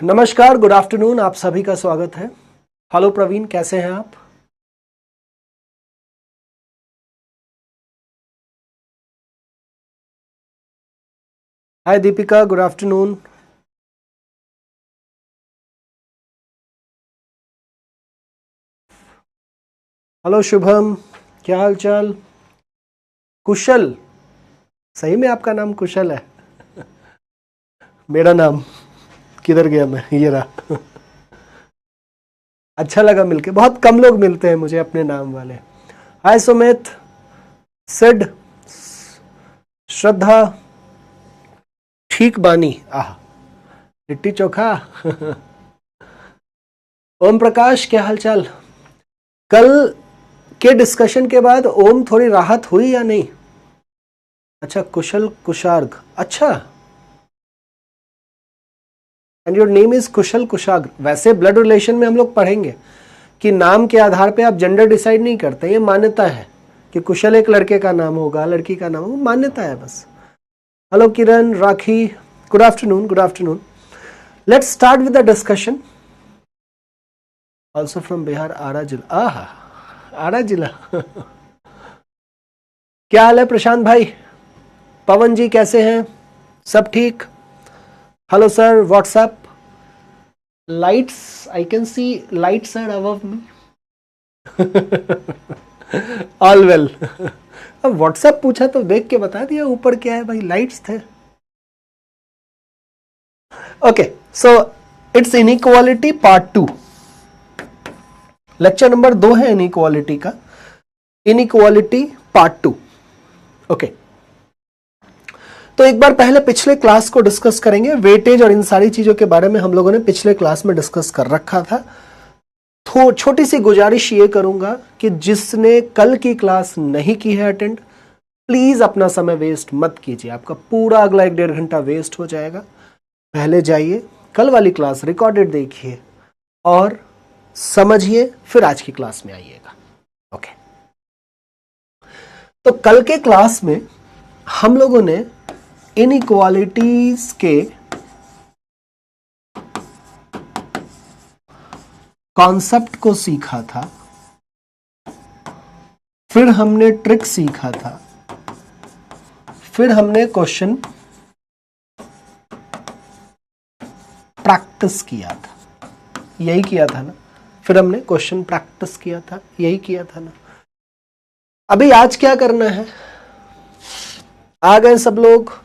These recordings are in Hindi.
नमस्कार, गुड आफ्टरनून, आप सभी का स्वागत है। हेलो प्रवीण, कैसे हैं आप? Hi Deepika, good afternoon. Hello Shubham, क्या हाल चाल? कुशल, सही में आपका नाम कुशल है? मेरा नाम किधर गया? मैं ये रहा। अच्छा लगा मिलके, बहुत कम लोग मिलते हैं मुझे अपने नाम वाले। हाय सुमित, सिड, श्रद्धा, ठीक बानी, आह, लिट्टी चोखा। ओम प्रकाश, क्या हाल चाल? कल के डिस्कशन के बाद ओम थोड़ी राहत हुई या नहीं? अच्छा, कुशल कुशार्ग, अच्छा। एंड योर नेम इज कुशल कुशाग्र। वैसे ब्लड रिलेशन में हम लोग पढ़ेंगे कि नाम के आधार पे आप जेंडर डिसाइड नहीं करते, ये मान्यता है कि कुशल एक लड़के का नाम होगा, लड़की का नाम होगा, मान्यता है बस। Hello Kiran, Rakhi, good afternoon, good afternoon. Let's start with the discussion. Also from Bihar, Ara जिला। आहा, आरा जिला। क्या हाल है प्रशांत भाई? पवन जी कैसे हैं? सब ठीक? Hello sir, what's up lights, I can see lights are above me. All well. अब व्हाट्सएप पूछा तो देख के बता दिया ऊपर क्या है भाई, लाइट्स थे। Okay, so it's inequality part 2, lecture number 2 है इनइक्वालिटी का, इनइक्वालिटी पार्ट 2। ओके, तो एक बार पहले पिछले क्लास को डिस्कस करेंगे। वेटेज और इन सारी चीजों के बारे में हम लोगों ने पिछले क्लास में डिस्कस कर रखा था। तो छोटी सी गुजारिश ये करूंगा कि जिसने कल की क्लास नहीं की है अटेंड, प्लीज अपना समय वेस्ट मत कीजिए, आपका पूरा अगला 1-1.5 घंटा वेस्ट हो जाएगा। पहले जाइए, कल वाली क्लास रिकॉर्डेड देखिए और समझिए, फिर आज की क्लास में आइएगा। ओके, तो कल के क्लास में हम लोगों ने इनइक्वालिटीज के कॉन्सेप्ट को सीखा था, फिर हमने ट्रिक सीखा था, फिर हमने क्वेश्चन प्रैक्टिस किया था, यही किया था ना? फिर हमने क्वेश्चन प्रैक्टिस किया था, यही किया था ना? अभी आज क्या करना है? आ गए सब लोग?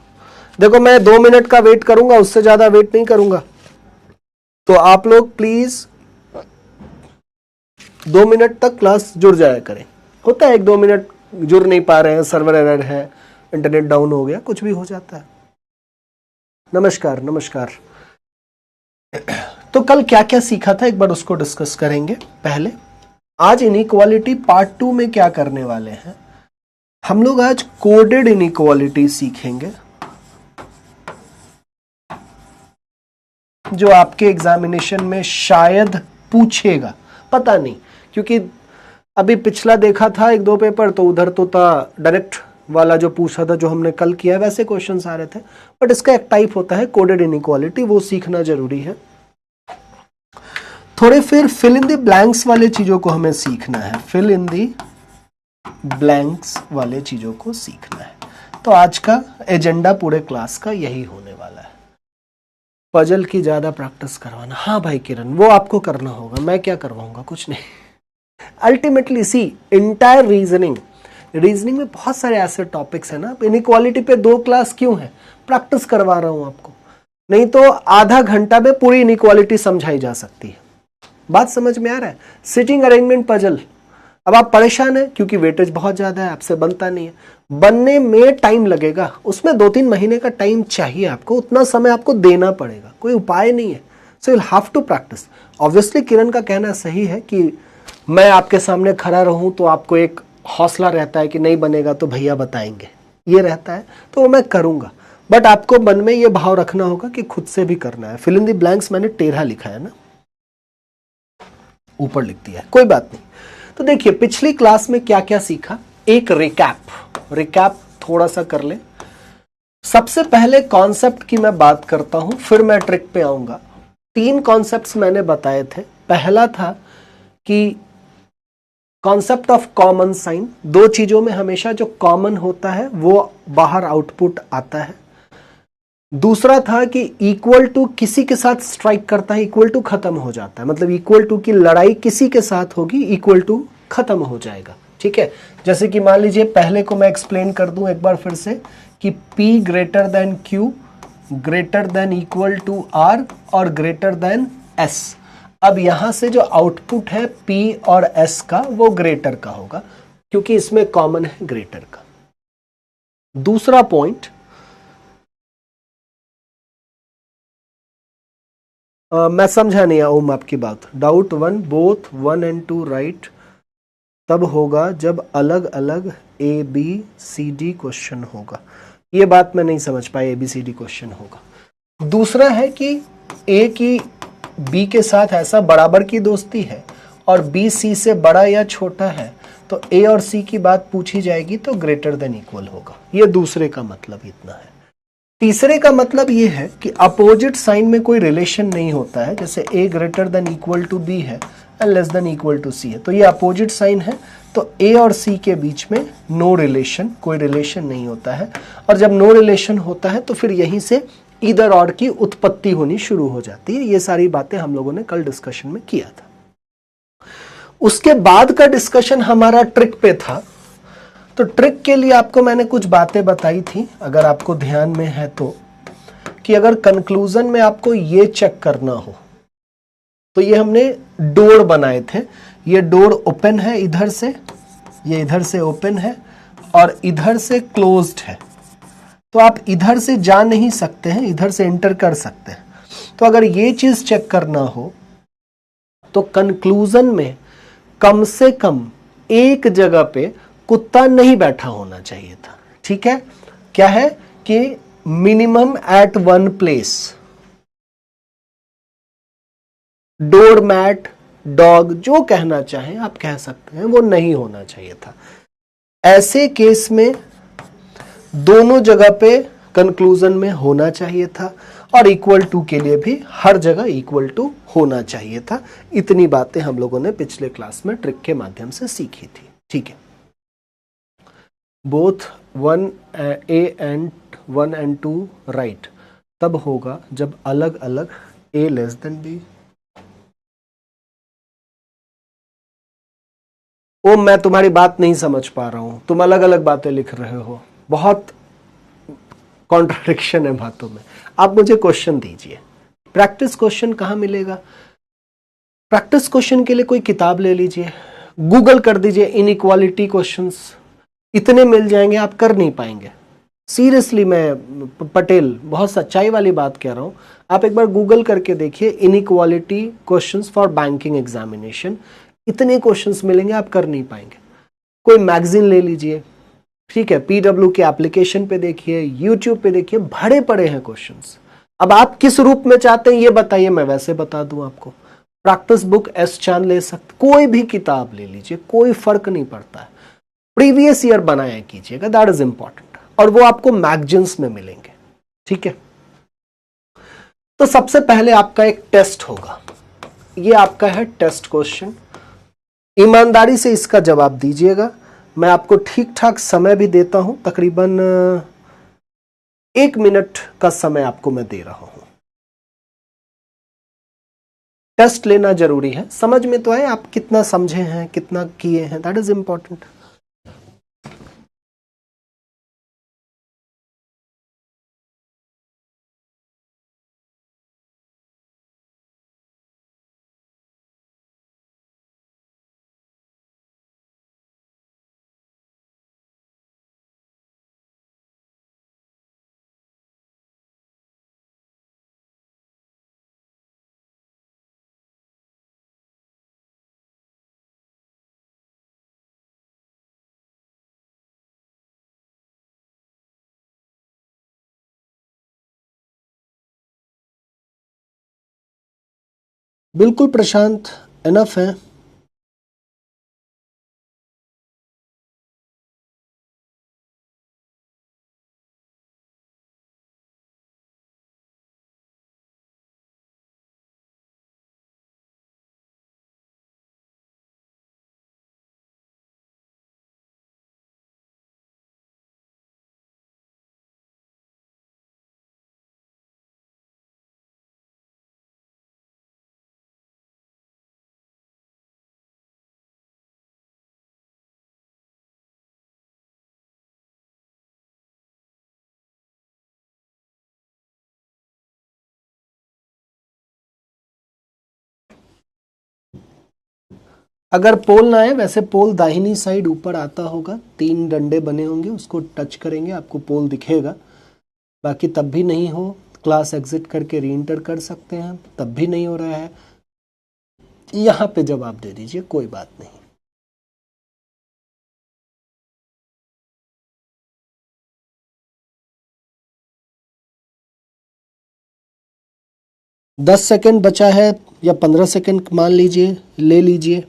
देखो, मैं 2 मिनट का वेट करूंगा, उससे ज्यादा वेट नहीं करूंगा, तो आप लोग प्लीज 2 मिनट तक क्लास जुड़ जाया करें। होता है 1-2 मिनट जुड़ नहीं पा रहे हैं, सर्वर एरर है, इंटरनेट डाउन हो गया, कुछ भी हो जाता है। नमस्कार नमस्कार। तो कल क्या क्या सीखा था एक बार उसको डिस्कस करेंगे। पहले आज इनइक्वालिटी पार्ट 2 में क्या करने वाले हैं, हम लोग आज कोडेड इनइक्वालिटी सीखेंगे, जो आपके एग्जामिनेशन में शायद पूछेगा, पता नहीं, क्योंकि अभी पिछला देखा था 1-2 पेपर, तो उधर तो था डायरेक्ट वाला जो पूछा था, जो हमने कल किया, वैसे क्वेश्चंस आ रहे थे, बट इसका एक टाइप होता है कोडेड इनइक्वालिटी, वो सीखना जरूरी है। थोड़े फिर फिल इन द ब्लैंक्स वाले चीजों को हमें सीखना है, फिल इन द ब्लैंक्स वाले चीजों को सीखना है। तो आज का एजेंडा पूरे क्लास का यही होने वाला है। पजल की ज्यादा प्रैक्टिस करवाना। हाँ भाई किरण, वो आपको करना होगा, मैं क्या करवाऊंगा, कुछ नहीं। अल्टीमेटली सी इंटायर रीजनिंग में बहुत सारे ऐसे टॉपिक्स है ना। इनइक्वालिटी पे 2 क्लास क्यों है? प्रैक्टिस करवा रहा हूं आपको, नहीं तो आधा घंटा में पूरी इनइक्वालिटी समझाई जा सकती है। बात समझ में आ रहा है? सिटिंग अरेंजमेंट पजल, अब आप परेशान है क्योंकि वेटेज बहुत ज्यादा है, आपसे बनता नहीं है, बनने में टाइम लगेगा, उसमें 2-3 महीने का टाइम चाहिए आपको, उतना समय आपको देना पड़ेगा, कोई उपाय नहीं है। So you have to practise. Obviously Kiran का कहना सही है कि मैं आपके सामने खड़ा रहूं तो आपको एक हौसला रहता है कि नहीं बनेगा तो भैया बताएंगे, ये रहता है, तो वो मैं करूंगा, बट आपको मन में ये भाव रखना होगा कि खुद से भी करना है। फिल इन द ब्लैंक्स मैंने टेढ़ा लिखा है ना, ऊपर लिख दिया है, कोई बात नहीं। तो देखिए पिछली क्लास में क्या क्या सीखा, एक रिकैप थोड़ा सा कर ले। सबसे पहले कॉन्सेप्ट की मैं बात करता हूं, फिर मैं ट्रिक पे आऊंगा। 3 कॉन्सेप्ट्स मैंने बताए थे। पहला था कि कॉन्सेप्ट ऑफ कॉमन साइन, 2 चीजों में हमेशा जो कॉमन होता है वो बाहर आउटपुट आता है। दूसरा था कि इक्वल टू किसी के साथ स्ट्राइक करता है, इक्वल टू खत्म हो जाता है, मतलब इक्वल टू की लड़ाई किसी के साथ होगी, इक्वल टू खत्म हो जाएगा। ठीक है, जैसे कि मान लीजिए पहले को मैं एक्सप्लेन कर दूं एक बार फिर से कि P greater than Q greater than equal to R और ग्रेटर देन S। अब यहां से जो आउटपुट है P और S का वो ग्रेटर का होगा, क्योंकि इसमें कॉमन है ग्रेटर का। दूसरा पॉइंट, मैं समझा नहीं ओम आपकी बात। डाउट 1, बोथ 1 and 2 राइट तब होगा जब अलग अलग ABCD क्वेश्चन होगा। ये बात मैं नहीं समझ पाई, ABCD क्वेश्चन होगा। दूसरा है कि A की B के साथ ऐसा बराबर की दोस्ती है और B C से बड़ा या छोटा है, तो A और C की बात पूछी जाएगी तो ग्रेटर देन इक्वल होगा। ये दूसरे का मतलब इतना है। तीसरे का मतलब ये है कि अपोजिट साइन में कोई रिलेशन नहीं होता है, जैसे A greater than equal to B है and less than equal to C है, तो ये अपोजिट साइन है, तो A और C के बीच में नो रिलेशन, कोई रिलेशन नहीं होता है। और जब नो रिलेशन होता है तो फिर यहीं से ईदर और की उत्पत्ति होनी शुरू हो जाती है। ये सारी बातें हम लोगों ने कल डिस्कशन में किया था। उसके बाद का डिस्कशन हमारा ट्रिक पे था। तो ट्रिक के लिए आपको मैंने कुछ बातें बताई थी, अगर आपको ध्यान में है तो, कि अगर कंक्लूजन में आपको ये चेक करना हो तो ये हमने डोर बनाए थे। ये डोर ओपन है इधर से, ये इधर से ओपन है और इधर से क्लोज्ड है, तो आप इधर से जा नहीं सकते हैं, इधर से एंटर कर सकते हैं। तो अगर ये चीज चेक करना हो तो कंक्लूजन में कम से कम एक जगह पे कुत्ता नहीं बैठा होना चाहिए था। ठीक है, क्या है कि minimum at 1 place, door mat, dog, जो कहना चाहें आप कह सकते हैं, वो नहीं होना चाहिए था। ऐसे केस में दोनों जगह पे कंक्लूजन में होना चाहिए था और इक्वल टू के लिए भी हर जगह इक्वल टू होना चाहिए था। इतनी बातें हम लोगों ने पिछले क्लास में ट्रिक के माध्यम से सीखी थी। ठीक है, बोथ 1 and 2 राइट तब होगा जब अलग अलग A लेस देन B। ओ, मैं तुम्हारी बात नहीं समझ पा रहा हूं, तुम अलग अलग बातें लिख रहे हो, बहुत कॉन्ट्रडिक्शन है बातों में। आप मुझे क्वेश्चन दीजिए। प्रैक्टिस क्वेश्चन कहां मिलेगा? प्रैक्टिस क्वेश्चन के लिए कोई किताब ले लीजिए, गूगल कर दीजिए इनइक्वालिटी क्वेश्चंस, इतने मिल जाएंगे, आप कर नहीं पाएंगे। सीरियसली मैं पटेल बहुत सच्चाई वाली बात कह रहा हूं। आप एक बार गूगल करके देखिए inequality questions for banking examination, इतने क्वेश्चंस मिलेंगे, आप कर नहीं पाएंगे। कोई मैगजीन ले लीजिए, ठीक है, PW के एप्लीकेशन पे देखिए, यूट्यूब पे देखिए, भरे पड़े हैं क्वेश्चंस। अब आप किस रूप में चाहते हैं ये बताइए, मैं वैसे बता दूं आपको। प्रैक्टिस बुक एस चांद ले सकते, कोई भी किताब ले लीजिए, कोई फर्क नहीं पड़ता है। प्रीवियस ईयर बनाया कीजिएगा, दैट इज इंपॉर्टेंट, और वो आपको मैगजीन्स में मिलेंगे। ठीक है, तो सबसे पहले आपका एक टेस्ट होगा, ये आपका है टेस्ट क्वेश्चन। ईमानदारी से इसका जवाब दीजिएगा। मैं आपको ठीक ठाक समय भी देता हूं, तकरीबन 1 मिनट का समय आपको मैं दे रहा हूं। टेस्ट लेना जरूरी है, समझ में तो है, आप कितना समझे हैं, कितना किए हैं, दैट इज इंपॉर्टेंट। बिल्कुल प्रशांत, एनफ है। अगर पोल ना आए, वैसे पोल दाहिनी साइड ऊपर आता होगा, 3 डंडे बने होंगे, उसको टच करेंगे आपको पोल दिखेगा। बाकी तब भी नहीं हो, क्लास एग्जिट करके री एंटर कर सकते हैं, तब भी नहीं हो रहा है, यहां पे जवाब दे दीजिए, कोई बात नहीं। दस सेकेंड बचा है या 15 सेकेंड मान लीजिए, ले लीजिए।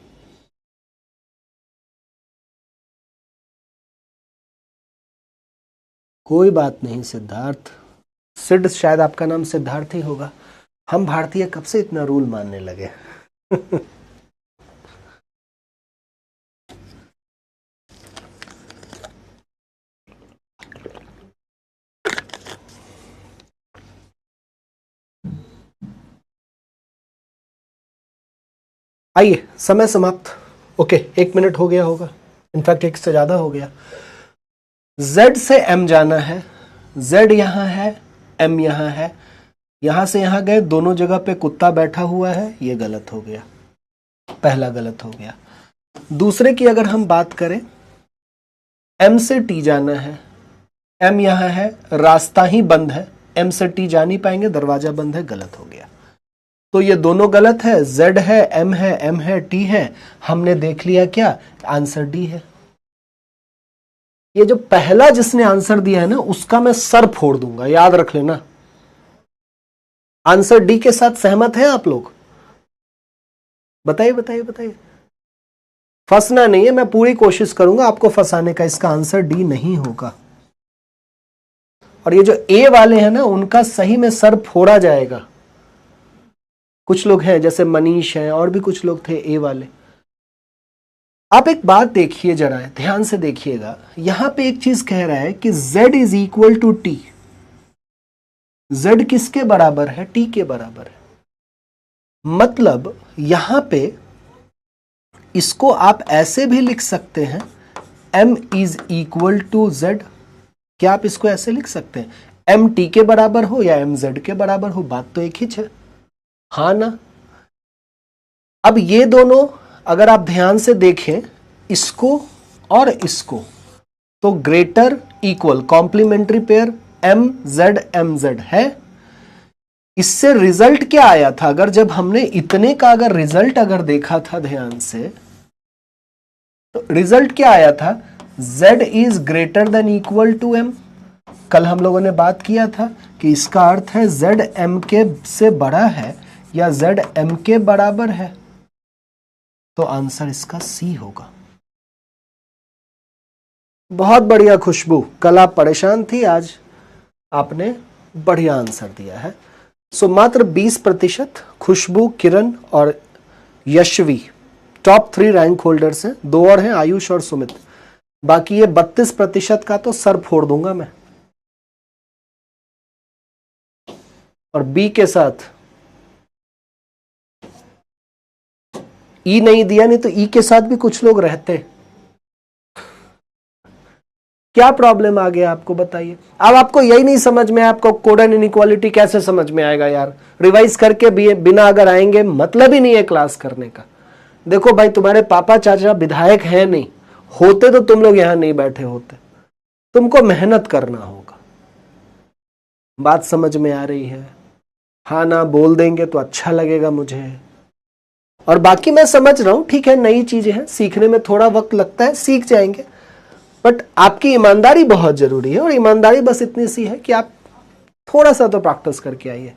कोई बात नहीं सिद्धार्थ, सिड शायद आपका नाम सिद्धार्थ ही होगा। हम भारतीय कब से इतना रूल मानने लगे? आइए, समय समाप्त। ओके, 1 मिनट हो गया होगा, इनफैक्ट 1 से ज्यादा हो गया। Z से M जाना है, Z यहां है, M यहां है, यहां से यहां गए, दोनों जगह पे कुत्ता बैठा हुआ है, ये गलत हो गया, पहला गलत हो गया। दूसरे की अगर हम बात करें, M से T जाना है, M यहां है, रास्ता ही बंद है, M से T जा नहीं पाएंगे, दरवाजा बंद है, गलत हो गया। तो ये दोनों गलत है, Z है, M है, M है, T है। हमने देख लिया क्या, आंसर डी है। ये जो पहला जिसने आंसर दिया है ना, उसका मैं सर फोड़ दूंगा, याद रख लेना। आंसर डी के साथ सहमत हैं आप लोग? बताइए बताइए बताइए। फंसना नहीं है, मैं पूरी कोशिश करूंगा आपको फंसाने का। इसका आंसर डी नहीं होगा। और ये जो ए वाले हैं ना, उनका सही में सर फोड़ा जाएगा। कुछ लोग हैं जैसे मनीष हैं, और भी कुछ लोग थे ए वाले। आप एक बात देखिए जरा, ध्यान से देखिएगा, यहां पे एक चीज कह रहा है कि z is equal to T. z किसके बराबर है? t के बराबर है। मतलब यहां पे इसको आप ऐसे भी लिख सकते हैं, m is equal to z। क्या आप इसको ऐसे लिख सकते हैं, m t के बराबर हो या m z के बराबर हो? बात तो एक ही है, हाँ ना? अब ये दोनों अगर आप ध्यान से देखें, इसको और इसको, तो greater equal complementary pair m z है। इससे रिजल्ट क्या आया था? अगर जब हमने इतने का अगर रिजल्ट अगर देखा था ध्यान से, तो रिजल्ट क्या आया था? z is greater than equal to m। कल हम लोगों ने बात किया था कि इसका अर्थ है z m के से बड़ा है या z m के बराबर है। तो आंसर इसका सी होगा। बहुत बढ़िया खुशबू, कल आप परेशान थी, आज आपने बढ़िया आंसर दिया है। सो मात्र 20% खुशबू, किरण और यशवी टॉप 3 रैंक होल्डर्स हैं। 2 और हैं, आयुष और सुमित। बाकी ये 32% का तो सर फोड़ दूंगा मैं। और बी के साथ ई नहीं दिया, नहीं तो ई के साथ भी कुछ लोग रहते। क्या प्रॉब्लम आ गया आपको, बताइए। अब आपको यही नहीं समझ में, आपको कोडन इनइक्वालिटी कैसे समझ में आएगा यार? रिवाइज करके बिना अगर आएंगे मतलब ही नहीं है क्लास करने का। देखो भाई, तुम्हारे पापा चाचा विधायक हैं नहीं, होते तो तुम लोग यहां नहीं बैठे होते। तुमको मेहनत करना होगा। बात समझ में आ रही है? हाँ ना बोल देंगे तो अच्छा लगेगा मुझे। और बाकी मैं समझ रहा हूं, ठीक है, नई चीजें हैं, सीखने में थोड़ा वक्त लगता है, सीख जाएंगे। बट आपकी ईमानदारी बहुत जरूरी है, और ईमानदारी बस इतनी सी है कि आप थोड़ा सा तो प्रैक्टिस करके आइए।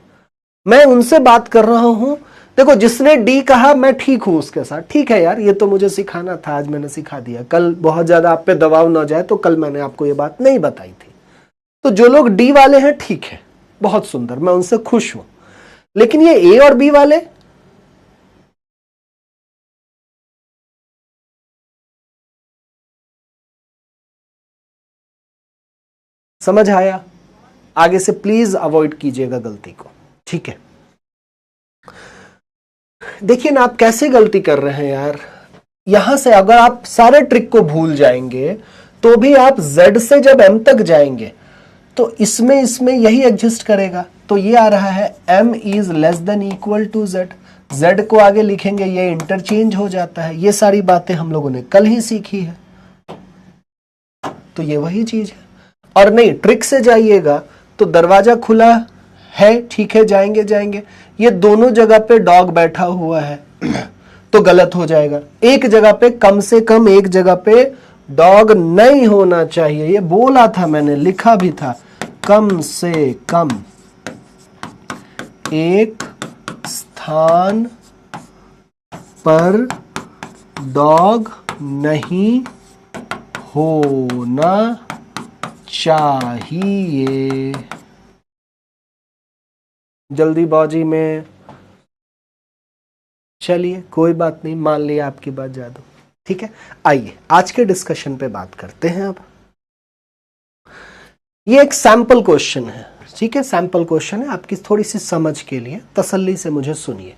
मैं उनसे बात कर रहा हूं, देखो जिसने डी कहा मैं ठीक हूं उसके साथ, ठीक है यार, ये तो मुझे सिखाना था, आज मैंने सिखा दिया। कल बहुत ज्यादा आप पे दबाव ना जाए तो कल मैंने आपको ये बात नहीं बताई थी। तो जो लोग डी वाले हैं, ठीक है, बहुत सुंदर, मैं उनसे खुश हूं। लेकिन ये ए और बी वाले, समझ आया? आगे से प्लीज अवॉइड कीजिएगा गलती को, ठीक है? देखिए ना, आप कैसे गलती कर रहे हैं यार। यहां से अगर आप सारे ट्रिक को भूल जाएंगे तो भी आप z से जब m तक जाएंगे तो इसमें यही एग्जिस्ट करेगा। तो ये आ रहा है m is less than equal to z। z को आगे लिखेंगे, ये इंटरचेंज हो जाता है। ये सारी बातें हम लोगों ने कल ही सीखी है, तो ये वही चीज है। और नहीं, ट्रिक से जाइएगा तो दरवाजा खुला है, ठीक है, जाएंगे जाएंगे, ये दोनों जगह पे डॉग बैठा हुआ है तो गलत हो जाएगा। एक जगह पे, कम से कम एक जगह पे डॉग नहीं होना चाहिए। ये बोला था मैंने, लिखा भी था, कम से कम एक स्थान पर डॉग नहीं होना चाहिए। जल्दीबाजी में, चलिए कोई बात नहीं, मान लिया आपकी बात जादू, ठीक है। आइए आज के डिस्कशन पे बात करते हैं। अब ये एक सैंपल क्वेश्चन है, ठीक है, सैंपल क्वेश्चन है आपकी थोड़ी सी समझ के लिए, तसल्ली से मुझे सुनिए।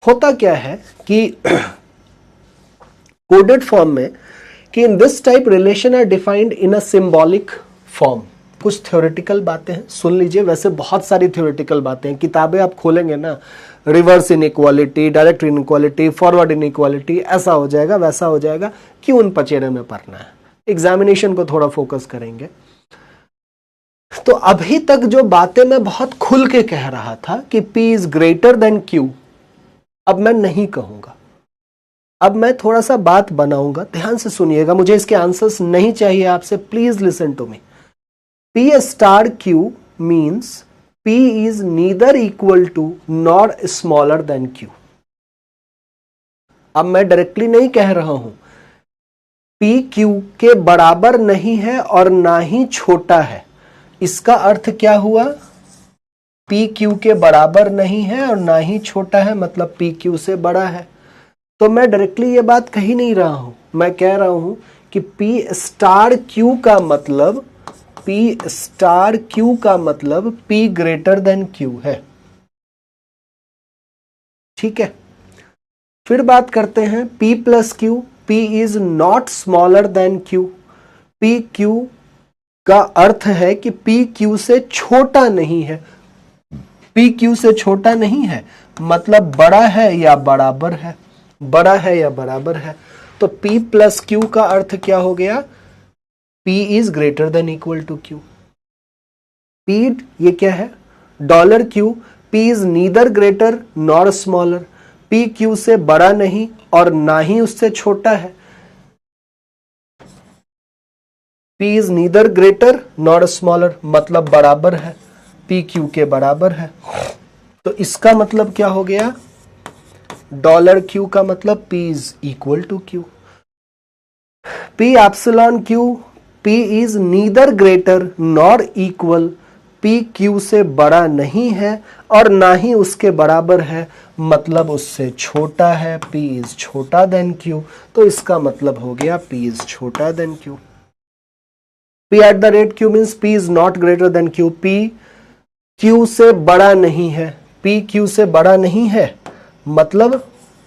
होता क्या है कि कोडेड फॉर्म में कि in this type relation are defined in a symbolic form. कुछ थ्योरेटिकल बातें हैं, सुन लीजिए। वैसे बहुत सारी थ्योरेटिकल बातें हैं, किताबें आप खोलेंगे ना, reverse inequality, direct inequality, forward inequality, ऐसा हो जाएगा वैसा हो जाएगा, क्यों उन पचेरे में पढ़ना है। एग्जामिनेशन को थोड़ा फोकस करेंगे। तो अभी तक जो बातें मैं बहुत खुल के कह रहा था कि P is greater than Q, अब मैं नहीं कहूंगा। अब मैं थोड़ा सा बात बनाऊंगा, ध्यान से सुनिएगा, मुझे इसके आंसर्स नहीं चाहिए आपसे, please listen to me. P star Q means P is neither equal to nor smaller than Q। अब मैं डायरेक्टली नहीं कह रहा हूं P Q के बराबर नहीं है और ना ही छोटा है। इसका अर्थ क्या हुआ? P Q के बराबर नहीं है और ना ही छोटा है, मतलब P Q से बड़ा है। तो मैं डायरेक्टली ये बात कह ही नहीं रहा हूं, मैं कह रहा हूं कि P स्टार Q का मतलब, P स्टार Q का मतलब P ग्रेटर देन Q है, ठीक है। फिर बात करते हैं P plus Q, P is not smaller than Q। P Q का अर्थ है कि P Q से छोटा नहीं है। P Q से छोटा नहीं है मतलब बड़ा है या बराबर है, बड़ा है या बराबर है। तो P प्लस Q का अर्थ क्या हो गया? P is greater than equal to Q। P ये क्या है? Dollar Q, P is neither greater nor smaller. P Q से बड़ा नहीं और ना ही उससे छोटा है। P is neither greater nor smaller मतलब बराबर है, P Q के बराबर है। तो इसका मतलब क्या हो गया? डॉलर Q का मतलब P is equal to Q। P epsilon Q, P is neither greater nor equal, P Q से बड़ा नहीं है और ना ही उसके बराबर है, मतलब उससे छोटा है, P इज छोटा देन Q। तो इसका मतलब हो गया P इज छोटा than Q। P at the rate Q means P is not greater than Q। P Q से बड़ा नहीं है, P Q से बड़ा नहीं है मतलब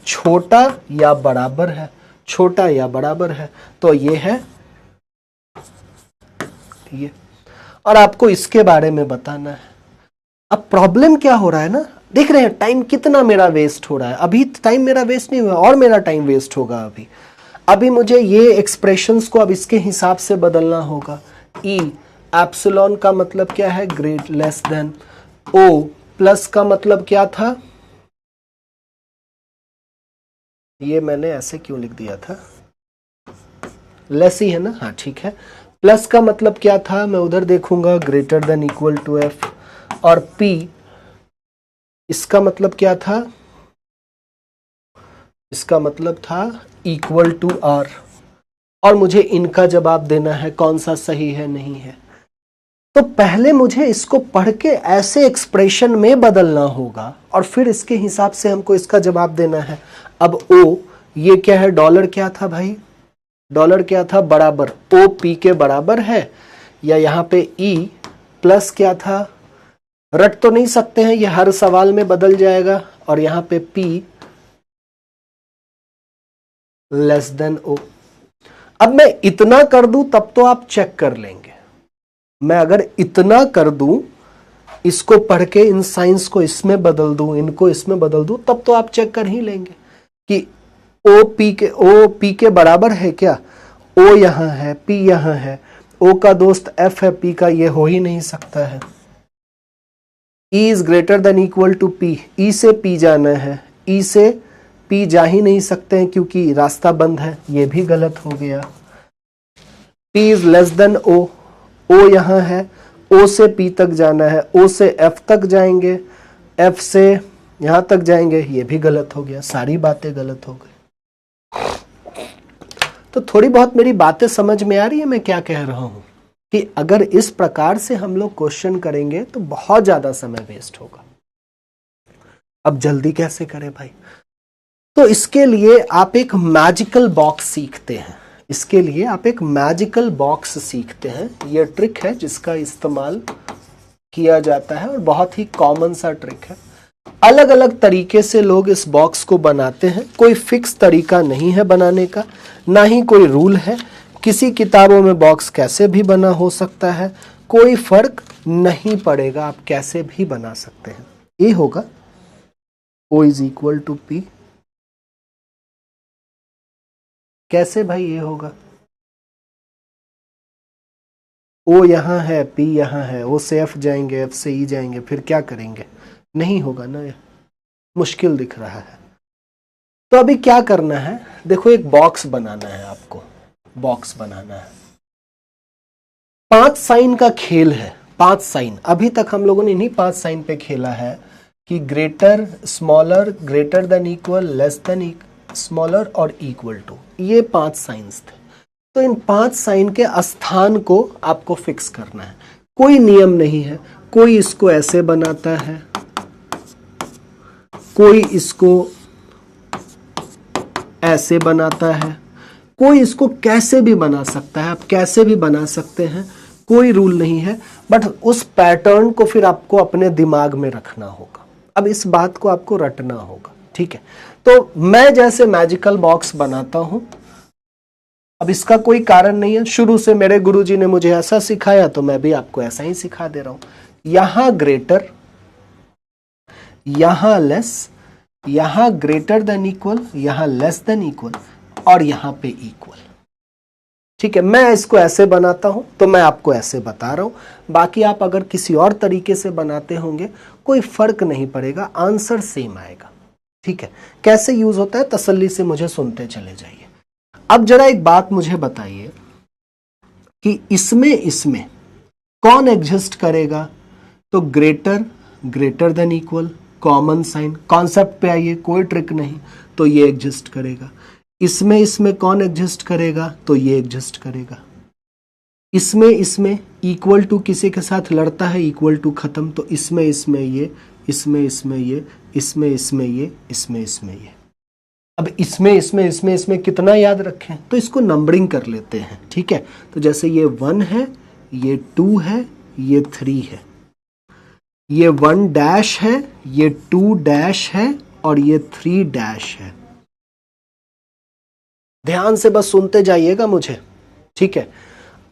छोटा या बराबर है, छोटा या बराबर है। तो ये है ये, और आपको इसके बारे में बताना है। अब प्रॉब्लम क्या हो रहा है ना, देख रहे हैं टाइम कितना मेरा वेस्ट हो रहा है। अभी टाइम मेरा वेस्ट नहीं हुआ और मेरा टाइम वेस्ट होगा अभी मुझे ये एक्सप्रेशंस को अब इसके हिसाब से बदलना होगा। E एप्सिलॉन का मतलब क्या है? Great less than. O plus का मतलब क्या था? ये मैंने ऐसे क्यों लिख दिया था? लेस ही है ना, हाँ ठीक है। प्लस का मतलब क्या था? मैं उधर देखूंगा, greater than equal to F। और P इसका मतलब क्या था? इसका मतलब था इक्वल टू R। और मुझे इनका जवाब देना है कौन सा सही है नहीं है। तो पहले मुझे इसको पढ़ के ऐसे एक्सप्रेशन में बदलना होगा और फिर इसके हिसाब से हमको इसका जवाब देना है। अब O ये क्या है? डॉलर क्या था भाई? डॉलर क्या था? बराबर। O P के बराबर है, या यहाँ पे E प्लस क्या था? रट तो नहीं सकते हैं, ये हर सवाल में बदल जाएगा। और यहाँ पे P लेस देन O। अब मैं इतना कर दूं तब तो आप चेक कर लेंगे। मैं अगर इतना कर दूं इसको पढ़ के इन साइंस को इसमें बदल दूं, इनको इसमें बदल दूं, तब तो आप चेक कर ही लेंगे कि ओ पी के बराबर है क्या। ओ यहां है, पी यहां है, ओ का दोस्त एफ है, पी का ये हो ही नहीं सकता है। E is greater than equal to P, E से पी जाना है, ई से पी जा ही नहीं सकते हैं क्योंकि रास्ता बंद है, ये भी गलत हो गया। P इज लेस देन ओ, ओ यहां है, ओ से पी तक जाना है, ओ से एफ तक जाएंगे, एफ से यहां तक जाएंगे, ये भी गलत हो गया, सारी बातें गलत हो गई। तो थोड़ी बहुत मेरी बातें समझ में आ रही है मैं क्या कह रहा हूं, कि अगर इस प्रकार से हम लोग क्वेश्चन करेंगे तो बहुत ज्यादा समय वेस्ट होगा। अब जल्दी कैसे करें भाई? तो इसके लिए आप एक मैजिकल बॉक्स सीखते हैं, इसके लिए आप एक मैजिकल बॉक्स सीखते हैं। यह ट्रिक है जिसका इस्तेमाल किया जाता है और बहुत ही कॉमन सा ट्रिक है। अलग अलग तरीके से लोग इस बॉक्स को बनाते हैं, कोई फिक्स तरीका नहीं है बनाने का, ना ही कोई रूल है। किसी किताबों में बॉक्स कैसे भी बना हो सकता है, कोई फर्क नहीं पड़ेगा, आप कैसे भी बना सकते हैं। ये होगा O is equal to P, कैसे भाई ये होगा? O यहां है, P यहां है, O से F जाएंगे, F से E जाएंगे, फिर क्या करेंगे? नहीं होगा ना, ये मुश्किल दिख रहा है। तो अभी क्या करना है, देखो एक बॉक्स बनाना है आपको, बॉक्स बनाना है। 5 साइन का खेल है, 5 साइन। अभी तक हम लोगों ने इन्हीं 5 साइन पे खेला है कि greater, smaller, greater than equal, less than smaller और इक्वल टू, ये 5 साइंस थे। तो इन 5 साइन के स्थान को आपको फिक्स करना है। कोई नियम नहीं है, कोई इसको ऐसे बनाता है, कोई इसको ऐसे बनाता है, कोई इसको कैसे भी बना सकता है, आप कैसे भी बना सकते हैं, कोई रूल नहीं है। बट उस पैटर्न को फिर आपको अपने दिमाग में रखना होगा। अब इस बात को आपको रटना होगा, ठीक है? तो मैं जैसे मैजिकल बॉक्स बनाता हूं, अब इसका कोई कारण नहीं है, शुरू से मेरे गुरुजी ने मुझे ऐसा सिखाया तो मैं भी आपको ऐसा ही सिखा दे रहा हूं। यहां ग्रेटर, यहां लेस, यहां ग्रेटर देन इक्वल, यहां लेस देन इक्वल और यहां पे इक्वल, ठीक है? मैं इसको ऐसे बनाता हूं तो मैं आपको ऐसे बता रहा हूं। बाकी आप अगर किसी और तरीके से बनाते होंगे कोई फर्क नहीं पड़ेगा, आंसर सेम आएगा, ठीक है? कैसे यूज होता है तसल्ली से मुझे सुनते चले जाइए। अब जरा एक बात मुझे बताइए कि इसमें कौन एग्जिस्ट करेगा? तो greater, greater than equal, common sign, concept पे आइए, कोई ट्रिक नहीं, तो ये एग्जिस्ट करेगा। इसमें कौन एग्जिस्ट करेगा? तो ये एग्जिस्ट करेगा। इसमें इक्वल टू किसी के साथ लड़ता है, इक्वल टू खत्म, तो इसमें ये, इसमें ये, इसमें ये। अब इसमें कितना याद रखें? तो इसको नंबरिंग कर लेते हैं, ठीक है? तो जैसे ये 1 है, ये 2 है, ये 3 है, ये 1 डैश है, ये 2 डैश है और ये 3 डैश है। ध्यान से बस सुनते जाइएगा मुझे, ठीक है?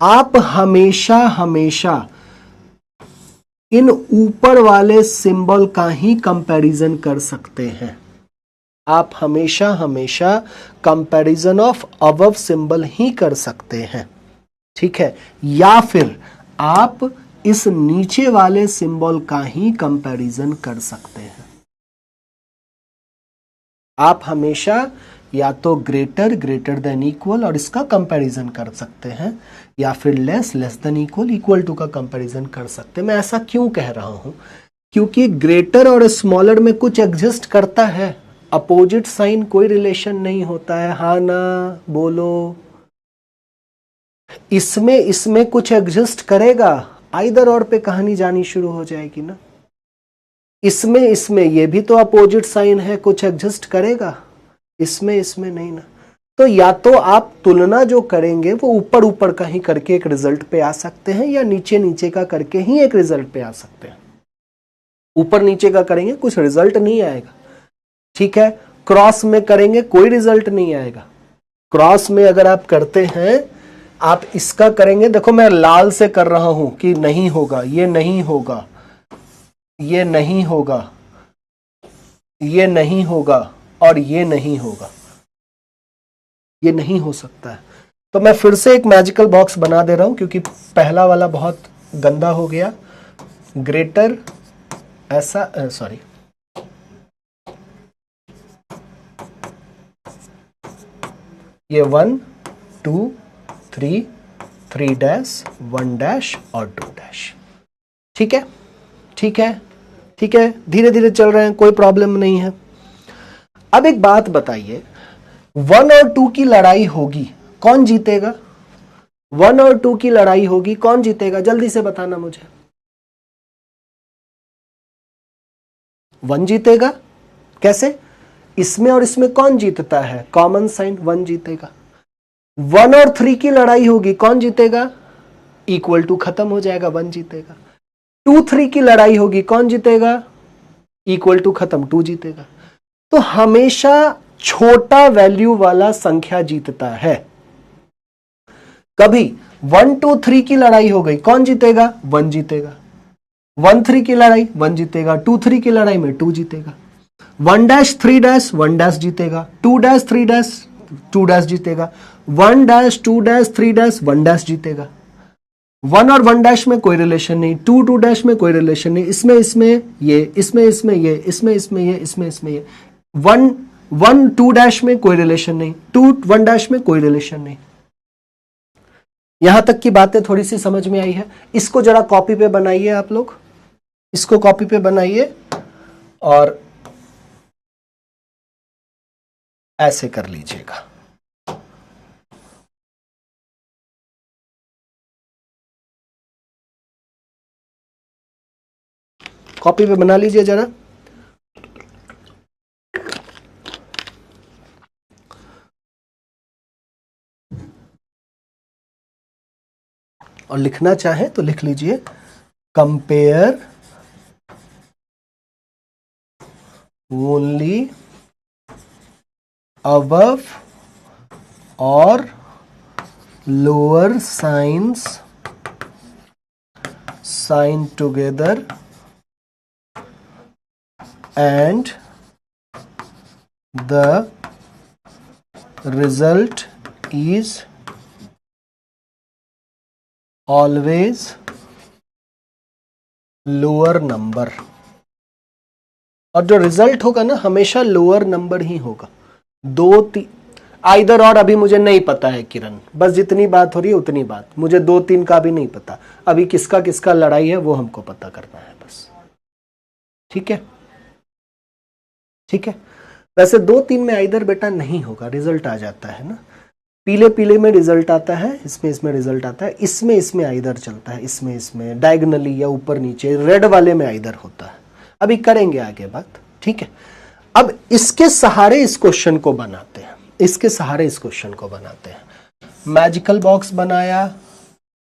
आप हमेशा इन ऊपर वाले सिंबल का ही कंपैरिजन कर सकते हैं। आप हमेशा कंपैरिजन ऑफ अबव सिंबल ही कर सकते हैं, ठीक है? या फिर आप इस नीचे वाले सिंबल का ही कंपैरिजन कर सकते हैं। आप हमेशा या तो ग्रेटर, ग्रेटर देन इक्वल और इसका कंपैरिजन कर सकते हैं, या फिर less, less than equal, equal to का कंपैरिजन कर सकते हैं। मैं ऐसा क्यों कह रहा हूं? क्योंकि ग्रेटर और स्मॉलर में कुछ एग्जिस्ट करता है, अपोजिट साइन कोई रिलेशन नहीं होता है, हाँ ना बोलो। इसमें कुछ एग्जिस्ट करेगा, आइदर और पे कहानी जानी शुरू हो जाएगी ना। इसमें ये भी तो अपोजिट साइन है, कुछ एग्जिस्ट करेगा, इसमें नहीं ना। तो या तो आप तुलना जो करेंगे वो ऊपर का ही करके एक रिजल्ट पे आ सकते हैं, या नीचे का करके ही एक रिजल्ट पे आ सकते हैं। ऊपर नीचे का करेंगे कुछ रिजल्ट नहीं आएगा, ठीक है? क्रॉस में करेंगे कोई रिजल्ट नहीं आएगा। क्रॉस में अगर आप करते हैं, आप इसका करेंगे, देखो मैं लाल से कर रहा हूं कि नहीं होगा, ये नहीं होगा, ये नहीं होगा, ये नहीं होगा और ये नहीं होगा, ये नहीं हो सकता है। तो मैं फिर से एक मैजिकल बॉक्स बना दे रहा हूं क्योंकि पहला वाला बहुत गंदा हो गया। ग्रेटर ऐसा सॉरी, ये 1 2 3 3 डैश 1 डैश और 2 डैश। ठीक है, ठीक है, ठीक है, धीरे धीरे चल रहे हैं, कोई प्रॉब्लम नहीं है। अब एक बात बताइए, 1 और 2 की लड़ाई होगी, कौन जीतेगा? 1 और 2 की लड़ाई होगी, कौन जीतेगा? जल्दी से बताना मुझे। 1 जीतेगा। कैसे? इसमें और इसमें कौन जीतता है? कॉमन साइन, 1 जीतेगा। 1 और 3 की लड़ाई होगी, कौन जीतेगा? इक्वल टू खत्म हो जाएगा, 1 जीतेगा। 2 3 की लड़ाई होगी, कौन जीतेगा? इक्वल टू खत्म, 2 जीतेगा। तो हमेशा छोटा वैल्यू वाला संख्या जीतता है। कभी 1 2 3 की लड़ाई हो गई, कौन जीतेगा? 1 जीतेगा। 1 3 की लड़ाई, 1 जीतेगा। 2 3 की लड़ाई में 2 जीतेगा। 1 डैश 3 डैश 1 डैश जीतेगा। 2 डैश 3 डैश 2 डैश जीतेगा। 1 डैश 2 डैश 3 डैश 1 डैश जीतेगा। 1 और 1 डैश में कोई रिलेशन नहीं, 2 2 डैश में कोई रिलेशन नहीं, इसमें ये, इसमें ये, इसमें ये, इसमें ये। 1 1 2 डैश में कोई रिलेशन नहीं, 2 1 डैश में कोई रिलेशन नहीं। यहां तक की बातें थोड़ी सी समझ में आई है। इसको जरा कॉपी पे बनाइए आप लोग, इसको कॉपी पे बनाइए और ऐसे कर लीजिएगा। कॉपी पे बना लीजिए जरा। और लिखना चाहे तो लिख लीजिए, कंपेयर ओनली अबव और lower science sign together and the result is always lower number। और जो रिजल्ट होगा ना हमेशा लोअर नंबर ही होगा। 2 3 आइदर और अभी मुझे नहीं पता है किरण, बस जितनी बात हो रही है उतनी बात, मुझे 2 3 का भी नहीं पता। अभी किसका किसका लड़ाई है वो हमको पता करना है बस। ठीक है, ठीक है। वैसे 2 3 में आइदर बेटा नहीं होगा, रिजल्ट आ जाता है ना। पीले पीले में रिजल्ट आता है, इसमें रिजल्ट आता है, इसमें आइदर चलता है, इसमें डायगोनली या ऊपर नीचे। रेड वाले में आइदर होता है। अभी करेंगे आगे बात, ठीक है। अब इसके सहारे इस क्वेश्चन को बनाते हैं, इसके सहारे इस क्वेश्चन को बनाते हैं। मैजिकल बॉक्स बनाया,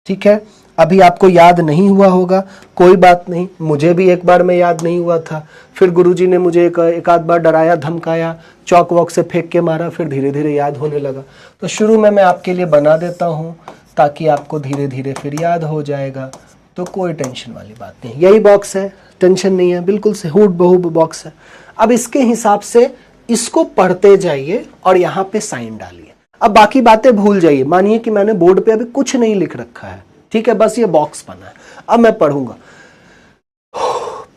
ठीक है। अभी आपको याद नहीं हुआ होगा, कोई बात नहीं, मुझे भी एक बार में याद नहीं हुआ था। फिर गुरुजी ने मुझे एक आध बार डराया धमकाया, चौक वॉक से फेंक के मारा, फिर धीरे धीरे याद होने लगा। तो शुरू में मैं आपके लिए बना देता हूँ ताकि आपको धीरे धीरे फिर याद हो जाएगा। तो कोई टेंशन वाली बात नहीं, यही बॉक्स है, टेंशन नहीं है, बिल्कुल से हूट बहूब बॉक्स है। अब इसके हिसाब से इसको पढ़ते जाइए और यहाँ पे साइन डालिए। अब बाकी बातें भूल जाइए, मानिए कि मैंने बोर्ड पे अभी कुछ नहीं लिख रखा है, ठीक है, बस ये बॉक्स बना है। अब मैं पढ़ूंगा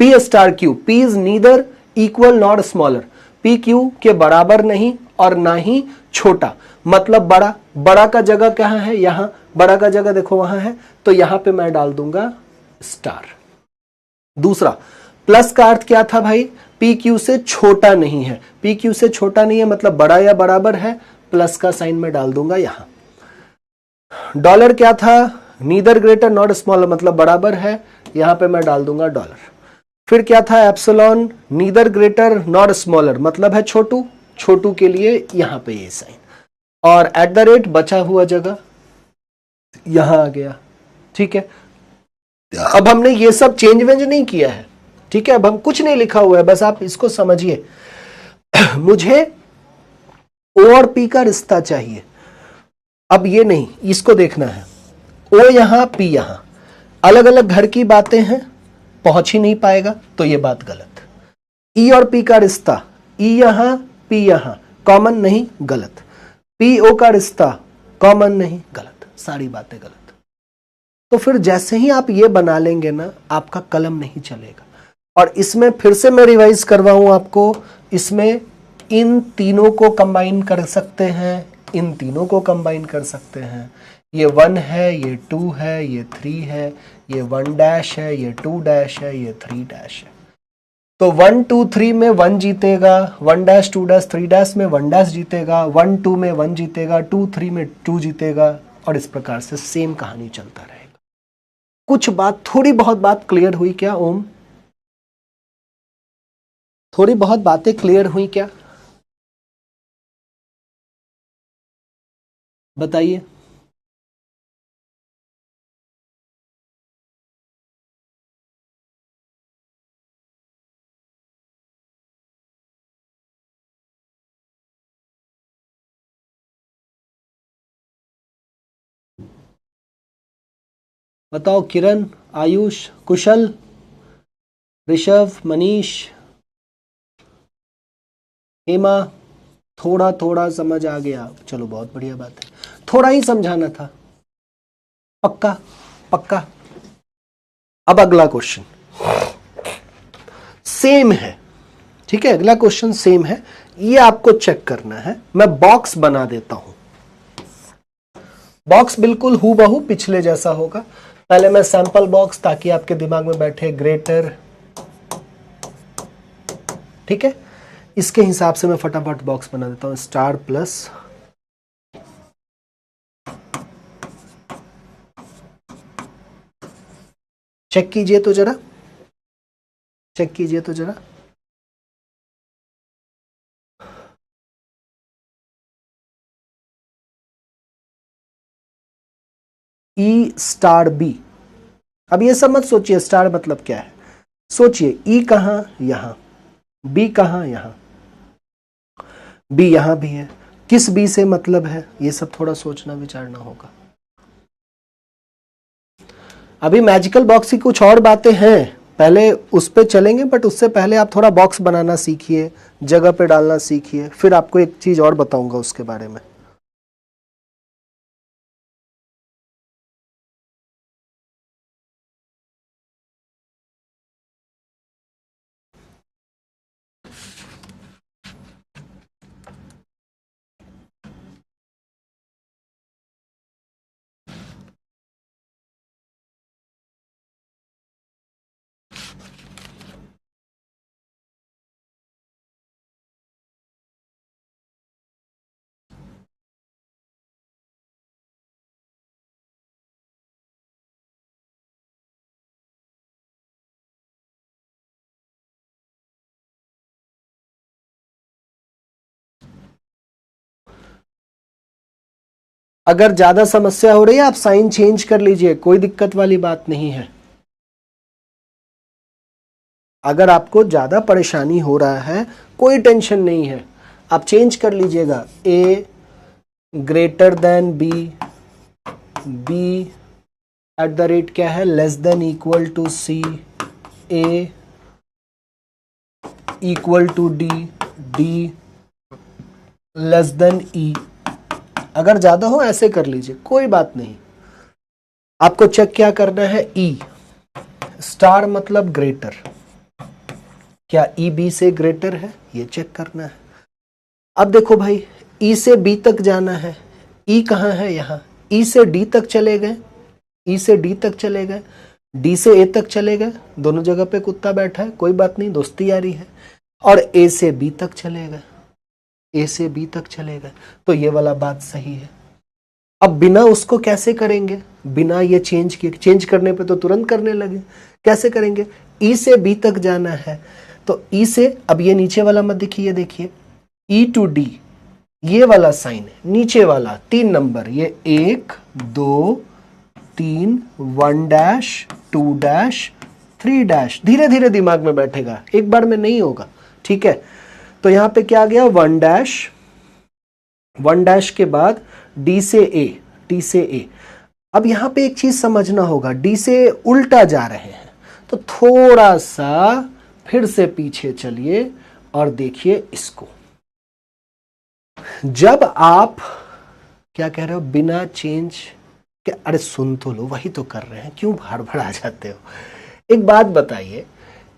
P star Q, P is neither equal not smaller, P Q के बराबर नहीं और ना ही छोटा, मतलब बड़ा। बड़ा का जगह कहां है? यहां। बड़ा का जगह देखो वहां है, तो यहां पे मैं डाल दूंगा स्टार। दूसरा, प्लस का अर्थ क्या था भाई? P Q से छोटा नहीं है, P Q से छोटा नहीं है मतलब बड़ा या बराबर है, प्लस का साइन में डाल दूंगा यहां। डॉलर क्या था? नीदर ग्रेटर नॉट स्मॉलर मतलब बराबर है, यहां पे मैं डाल दूंगा डॉलर। फिर क्या था? Epsilon, neither greater not smaller मतलब है छोटू, छोटू के लिए यहां पे ये साइन। और एट द रेट बचा हुआ जगह यहां आ गया, ठीक है। अब हमने ये सब चेंज वेंज नहीं किया है, ठीक है। अब हम कुछ नहीं लिखा हुआ है, बस आप इसको समझिए। मुझे ओ और पी का रिश्ता चाहिए। अब ये नहीं, इसको देखना है, ओ यहां पी यहां, अलग अलग घर की बातें हैं, पहुंच ही नहीं पाएगा, तो ये बात गलत। ई और पी का रिश्ता, ई यहां पी यहां, कॉमन नहीं, गलत। पी ओ का रिश्ता कॉमन नहीं, गलत। सारी बातें गलत। तो फिर जैसे ही आप ये बना लेंगे ना, आपका कलम नहीं चलेगा। और इसमें फिर से मैं रिवाइज करवाऊं आपको, इसमें इन तीनों को कंबाइन कर सकते हैं, इन तीनों को कंबाइन कर सकते हैं। ये 1 है, ये 2 है, ये 3 है, ये 1 डैश है, ये 2 डैश है, ये 3 डैश है। तो 1 2 3 में 1 जीतेगा, 1 डैश 2 डैश 3 डैश में 1 डैश जीतेगा, 1 2 में 1 जीतेगा, 2 3 में 2 जीतेगा, और इस प्रकार से सेम कहानी चलता रहेगा। कुछ बात, थोड़ी बहुत बात क्लियर हुई क्या ओम? थोड़ी बहुत बातें क्लियर हुई क्या? बताइए। बताओ किरण, आयुष, कुशल, ऋषभ, मनीष, हेमा, थोड़ा थोड़ा समझ आ गया, चलो बहुत बढ़िया बात है। थोड़ा ही समझाना था, पक्का? पक्का। अब अगला क्वेश्चन सेम है, ठीक है? अगला क्वेश्चन सेम है, ये आपको चेक करना है। मैं बॉक्स बना देता हूं, बॉक्स बिल्कुल हूबहू पिछले जैसा होगा। पहले मैं सैंपल बॉक्स, ताकि आपके दिमाग में बैठे ग्रेटर, ठीक है? इसके हिसाब से मैं फटाफट बॉक्स बना देता हूं। स्टार प्लस चेक कीजिए तो जरा, चेक कीजिए तो जरा। ई स्टार बी। अब ये सब मत सोचिए स्टार मतलब क्या है, सोचिए ई कहां, यहां, बी कहां, यहां, बी यहां भी है, किस बी से मतलब है, ये सब थोड़ा सोचना विचारना होगा। अभी मैजिकल बॉक्स की कुछ और बातें हैं, पहले उस पे चलेंगे, बट उससे पहले आप थोड़ा बॉक्स बनाना सीखिए, जगह पे डालना सीखिए, फिर आपको एक चीज और बताऊंगा उसके बारे में। अगर ज्यादा समस्या हो रही है, आप साइन चेंज कर लीजिए, कोई दिक्कत वाली बात नहीं है। अगर आपको ज्यादा परेशानी हो रहा है, कोई टेंशन नहीं है, आप चेंज कर लीजिएगा। A greater than B, B at the rate क्या है, less than equal to C, A equal to D, D less than E. अगर ज्यादा हो ऐसे कर लीजिए, कोई बात नहीं। आपको चेक क्या करना है, ई स्टार मतलब ग्रेटर, क्या ई बी से ग्रेटर है, ये चेक करना है। अब देखो भाई, ई से बी तक जाना है, ई कहां है, यहां, ई से डी तक चले गए, ई से डी तक चले गए, डी से ए तक चले गए, दोनों जगह पे कुत्ता बैठा है, कोई बात नहीं, दोस्ती यारी है। और ए से बी तक चले गए, ए से बी तक चले गए, तो ये वाला बात सही है। अब बिना उसको कैसे करेंगे, बिना ये चेंज किए, चेंज करने पे तो तुरंत करने लगे, कैसे करेंगे, ई से बी तक जाना है, तो ई से, अब ये नीचे वाला मत देखिए, देखिए ई टू डी, ये वाला साइन है, नीचे वाला 3 नंबर, ये 1 2 3, 1 डैश 2 डैश 3 डैश, धीरे धीरे दिमाग में बैठेगा, एक बार में नहीं होगा, ठीक है? तो यहां पे क्या आ गया, 1 डैश, 1 डैश के बाद डी से ए, डी से ए। अब यहां पे एक चीज समझना होगा, डी से उल्टा जा रहे हैं, तो थोड़ा सा फिर से पीछे चलिए और देखिए इसको। जब आप क्या कह रहे हो, बिना चेंज के, अरे सुन तो लो, वही तो कर रहे हैं, क्यों हड़बड़ा जाते हो। एक बात बताइए,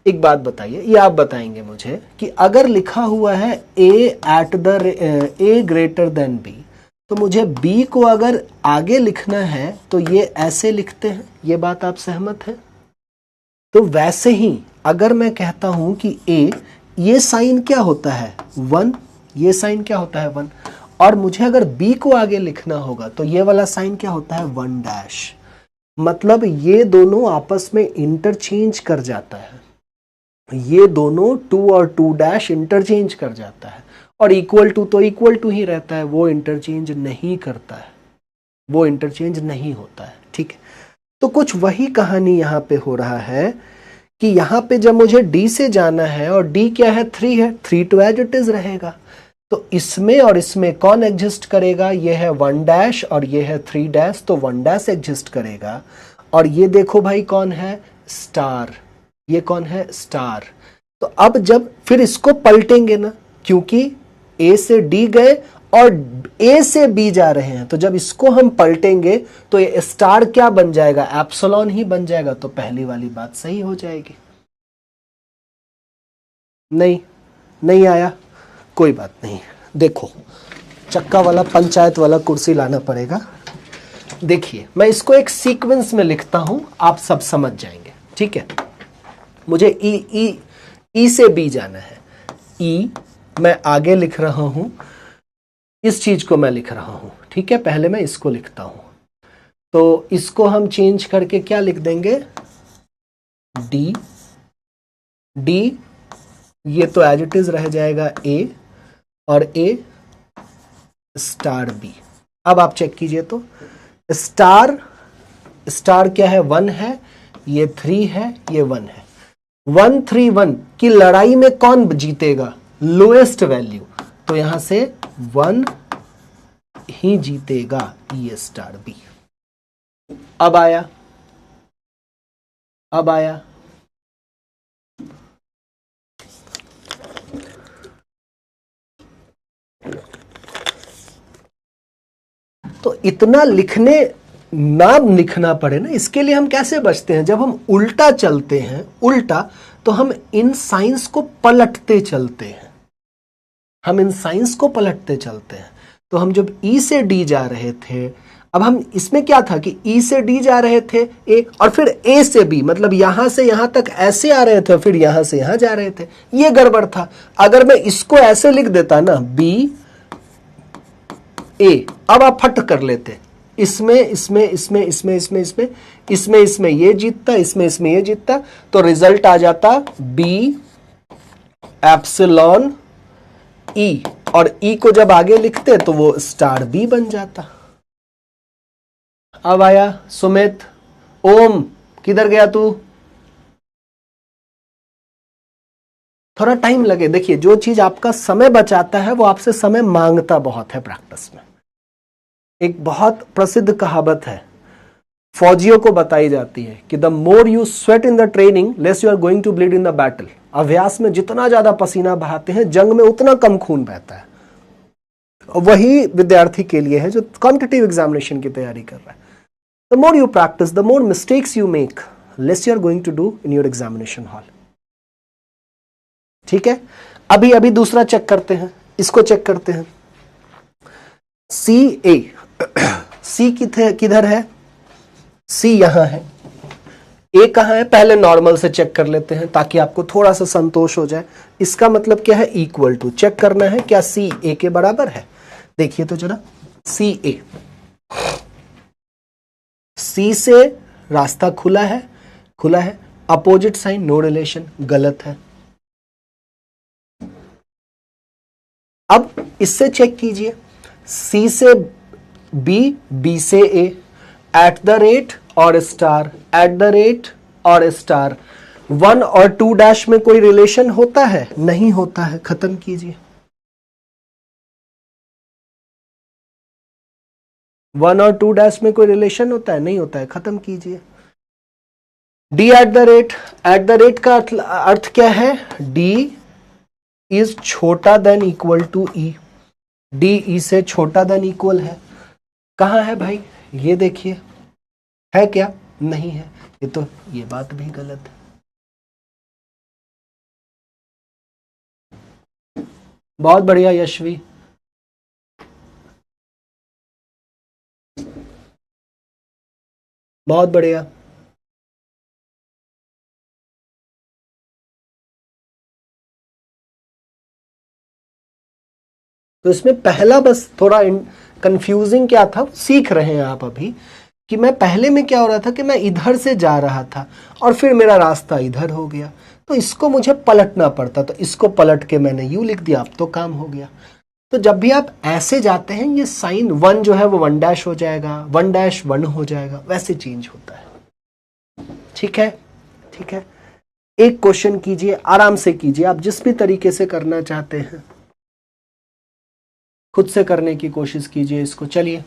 एक बात बताइए, ये आप बताएंगे मुझे कि अगर लिखा हुआ है ए ग्रेटर देन बी, तो मुझे बी को अगर आगे लिखना है तो ये ऐसे लिखते हैं, ये बात आप सहमत हैं? तो वैसे ही अगर मैं कहता हूं कि ए, ये साइन क्या होता है 1, ये साइन क्या होता है 1, और मुझे अगर बी को आगे लिखना होगा तो ये वाला साइन क्या होता है 1 डैश। मतलब ये दोनों आपस में इंटरचेंज कर जाता है, ये दोनों 2 और 2 डैश इंटरचेंज कर जाता है, और इक्वल टू तो इक्वल टू ही रहता है, वो इंटरचेंज नहीं करता है, वो इंटरचेंज नहीं होता है। ठीक है, तो कुछ वही कहानी यहां पे हो रहा है कि यहां पे जब मुझे डी से जाना है, और डी क्या है 3 है, 3 टू एज इट इज रहेगा, तो इसमें और इसमें कौन एग्जिस्ट करेगा, ये है 1 डैश और ये है 3 डैश, तो 1 डैश एग्जिस्ट करेगा। और ये देखो भाई कौन है, स्टार, ये कौन है, स्टार। तो अब जब फिर इसको पलटेंगे ना, क्योंकि ए से डी गए और ए से बी जा रहे हैं, तो जब इसको हम पलटेंगे तो ये स्टार क्या बन जाएगा, एप्सिलॉन ही बन जाएगा। तो पहली वाली बात सही हो जाएगी। नहीं आया, कोई बात नहीं। देखो, चक्का वाला पंचायत वाला कुर्सी लाना पड़ेगा। देखिए, मैं इसको एक सीक्वेंस में लिखता हूं, आप सब समझ जाएंगे। ठीक है, मुझे ई से बी जाना है। ई मैं आगे लिख रहा हूं, इस चीज को मैं लिख रहा हूं। ठीक है, पहले मैं इसको लिखता हूं, तो इसको हम चेंज करके क्या लिख देंगे, डी। डी ये तो एज इट इज रह जाएगा ए, और ए स्टार बी। अब आप चेक कीजिए, तो स्टार क्या है, 1 है, ये 3 है, ये 1 है। 1 3 1 की लड़ाई में कौन जीतेगा, लोएस्ट वैल्यू, तो यहां से 1 ही जीतेगा, ये स्टार बी। अब आया, अब आया। तो इतना ना लिखना पड़े ना, इसके लिए हम कैसे बचते हैं, जब हम उल्टा चलते हैं, उल्टा, तो हम इन साइंस को पलटते चलते हैं, हम इन साइंस को पलटते चलते हैं। तो हम जब ई से डी जा रहे थे, अब हम इसमें क्या था कि ई से डी जा रहे थे ए, और फिर ए से बी, मतलब यहां से यहां तक ऐसे आ रहे थे, फिर यहां से यहां जा रहे थे, ये गड़बड़ था। अगर मैं इसको ऐसे लिख देता ना, बी ए, अब आप फट कर लेते, इसमें इसमें इसमें इसमें इसमें इसमें इसमें इसमें ये जीतता, इसमें इसमें ये जीतता, तो रिजल्ट आ जाता बी एप्सिलॉन ई, और ई को जब आगे लिखते तो वो स्टार बी बन जाता। अब आया सुमित। ओम किधर गया तू, थोड़ा टाइम लगे। देखिए, जो चीज आपका समय बचाता है वो आपसे समय मांगता बहुत है प्रैक्टिस में। एक बहुत प्रसिद्ध कहावत है, फौजियों को बताई जाती है कि the more you sweat in the training less you are going to bleed in the battle. अभ्यास में जितना ज्यादा पसीना बहाते हैं, जंग में उतना कम खून बहता है। वही विद्यार्थी के लिए है जो कॉम्पिटिटिव एग्जामिनेशन की तैयारी कर रहा है। The more you practice, the more mistakes you make, less you are going to do in your examination hall. ठीक है, अभी दूसरा चेक करते हैं, इसको चेक करते हैं। सी ए, सी किधर है, सी यहां है, ए कहां है, पहले नॉर्मल से चेक कर लेते हैं ताकि आपको थोड़ा सा संतोष हो जाए। इसका मतलब क्या है, इक्वल टू, चेक करना है क्या सी ए के बराबर है। देखिए तो जरा, सी ए, सी से रास्ता खुला है, अपोजिट साइन, नो रिलेशन, गलत है। अब इससे चेक कीजिए, सी से बी, बी से ए, एट द रेट और स्टार, एट द रेट और स्टार। 1 और 2 डैश में कोई रिलेशन होता है, नहीं होता है, खत्म कीजिए। 1 और 2 डैश में कोई रिलेशन होता है, नहीं होता है, खत्म कीजिए। डी एट द रेट का अर्थ क्या है? डी इज छोटा than equal to E. D E से छोटा देन इक्वल है। कहां है भाई? ये देखिए, है क्या? नहीं है। ये बात भी गलत है। बहुत बढ़िया यशवी। बहुत बढ़िया। तो इसमें पहला बस थोड़ा कंफ्यूजिंग क्या था, सीख रहे हैं आप अभी, कि मैं पहले में क्या हो रहा था कि मैं इधर से जा रहा था और फिर मेरा रास्ता इधर हो गया, तो इसको मुझे पलटना पड़ता, तो इसको पलट के मैंने यू लिख दिया, अब तो काम हो गया। तो जब भी आप ऐसे जाते हैं, ये साइन 1 जो है वो 1 डैश हो जाएगा, 1 डैश 1 हो जाएगा, वैसे चेंज होता है। ठीक है, ठीक है। एक क्वेश्चन कीजिए, आराम से कीजिए, आप जिस भी तरीके से करना चाहते हैं खुद से करने की कोशिश कीजिए इसको। चलिए,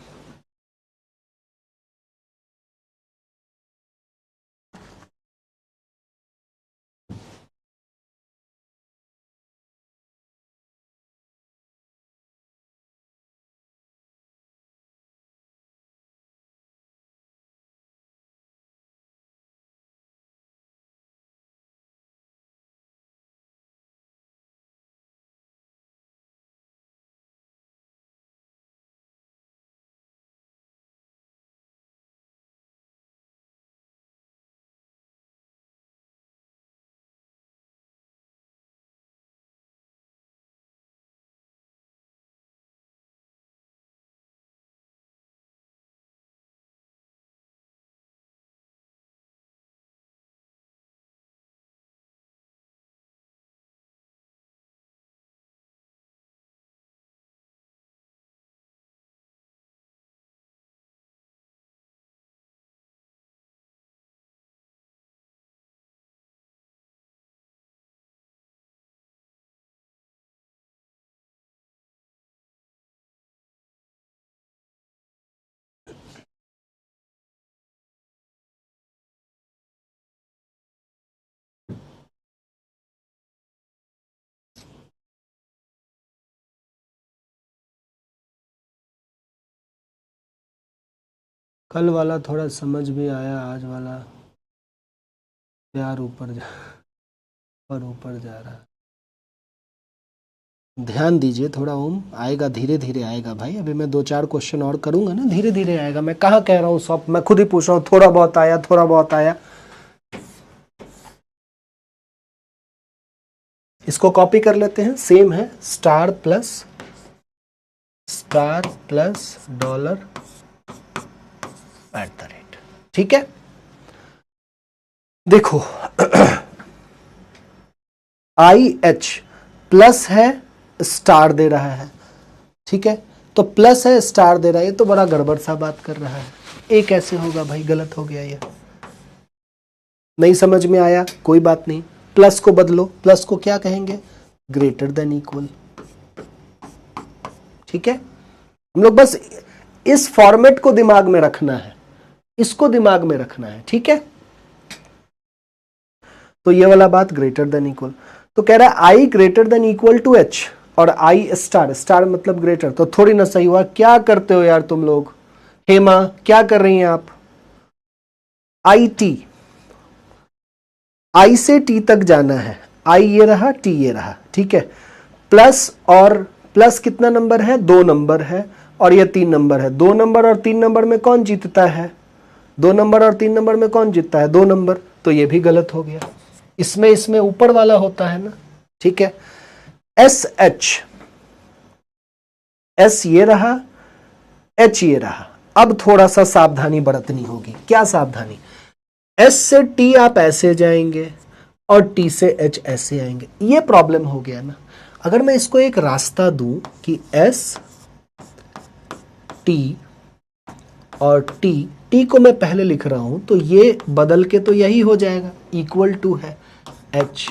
कल वाला थोड़ा समझ भी आया, आज वाला प्यार ऊपर जा रहा है। ध्यान दीजिए थोड़ा। ओम आएगा, धीरे धीरे आएगा भाई। अभी मैं 2-4 क्वेश्चन और करूंगा ना, धीरे धीरे आएगा। मैं कहाँ कह रहा हूँ सब, मैं खुद ही पूछ रहा हूँ, थोड़ा बहुत आया, थोड़ा बहुत आया। इसको कॉपी कर लेते हैं, सेम है, star plus dollar at the rate. ठीक है, देखो IH प्लस है, स्टार दे रहा है। ठीक है, तो प्लस है, स्टार दे रहा है, ये तो बड़ा गड़बड़ सा बात कर रहा है। ये कैसे होगा भाई? गलत हो गया ये। नहीं समझ में आया, कोई बात नहीं, प्लस को बदलो। प्लस को क्या कहेंगे? Greater than equal. ठीक है, हम लोग बस इस फॉर्मेट को दिमाग में रखना है, इसको दिमाग में रखना है। ठीक है, तो ये वाला बात ग्रेटर देन इक्वल। तो कह रहा है I greater than equal to H, और आई स्टार, स्टार मतलब ग्रेटर, तो थोड़ी ना सही हुआ। क्या करते हो यार तुम लोग? हेमा क्या कर रही हैं आप? आई टी, आई से टी तक जाना है। आई ये रहा, टी ये रहा। ठीक है, प्लस और प्लस कितना नंबर है? 2 नंबर है, और ये 3 नंबर है। 2 नंबर और 3 नंबर में कौन जीतता है? 2 नंबर और 3 नंबर में कौन जीतता है? 2 नंबर। तो ये भी गलत हो गया। इसमें ऊपर वाला होता है ना। ठीक है, एस एच, एस ये रहा, एच ये रहा। अब थोड़ा सा सावधानी बरतनी होगी। क्या सावधानी? एस से टी आप ऐसे जाएंगे और टी से एच ऐसे आएंगे। ये प्रॉब्लम हो गया ना। अगर मैं इसको एक रास्ता दूं कि एस टी और टी को मैं पहले लिख रहा हूं, तो ये बदल के तो यही हो जाएगा, इक्वल टू है एच।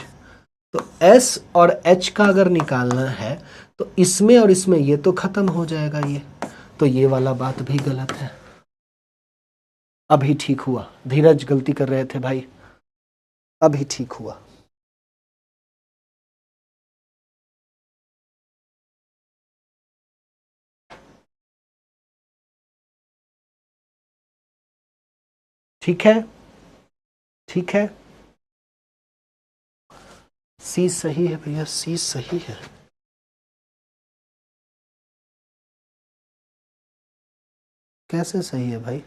तो एस और एच का अगर निकालना है तो इसमें और इसमें ये तो खत्म हो जाएगा ये, तो ये वाला बात भी गलत है। अभी ठीक हुआ, धीरज गलती कर रहे थे भाई। अभी ठीक हुआ। ठीक है, ठीक है, सी सही है भैया, सी सही है। कैसे सही है भाई?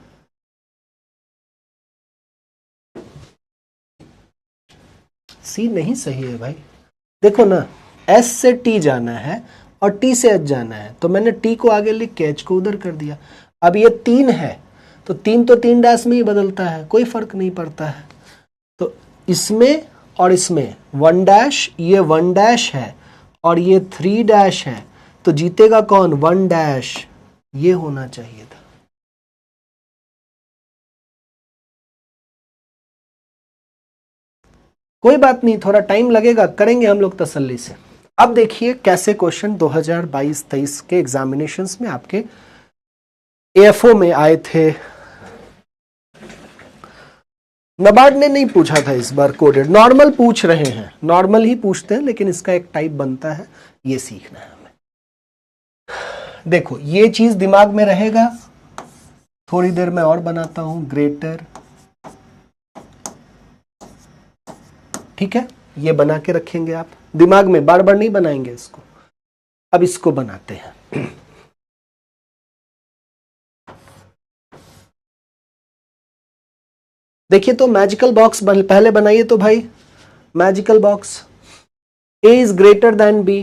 सी नहीं सही है भाई। देखो ना, एस से टी जाना है और टी से एच जाना है, तो मैंने टी को आगे लिख के एच को उधर कर दिया। अब ये 3 है तो 3 डैश में ही बदलता है, कोई फर्क नहीं पड़ता है। तो इसमें और इसमें 1 डैश, ये 1 डैश है और ये 3 डैश है, तो जीतेगा कौन? 1 डैश। ये होना चाहिए था। कोई बात नहीं, थोड़ा टाइम लगेगा, करेंगे हम लोग तसल्ली से। अब देखिए कैसे क्वेश्चन 2022-23 के एग्जामिनेशंस में आपके एएफओ में आए थे। नबार्ड ने नहीं पूछा था इस बार कोडेड, नॉर्मल पूछ रहे हैं, नॉर्मल ही पूछते हैं, लेकिन इसका एक टाइप बनता है, ये सीखना है हमें। देखो ये चीज दिमाग में रहेगा, थोड़ी देर में और बनाता हूं, ग्रेटर, ठीक है, ये बना के रखेंगे आप दिमाग में, बार बार नहीं बनाएंगे इसको। अब इसको बनाते हैं। देखिए तो मैजिकल बॉक्स पहले बनाइए तो भाई, magical box A is greater than B,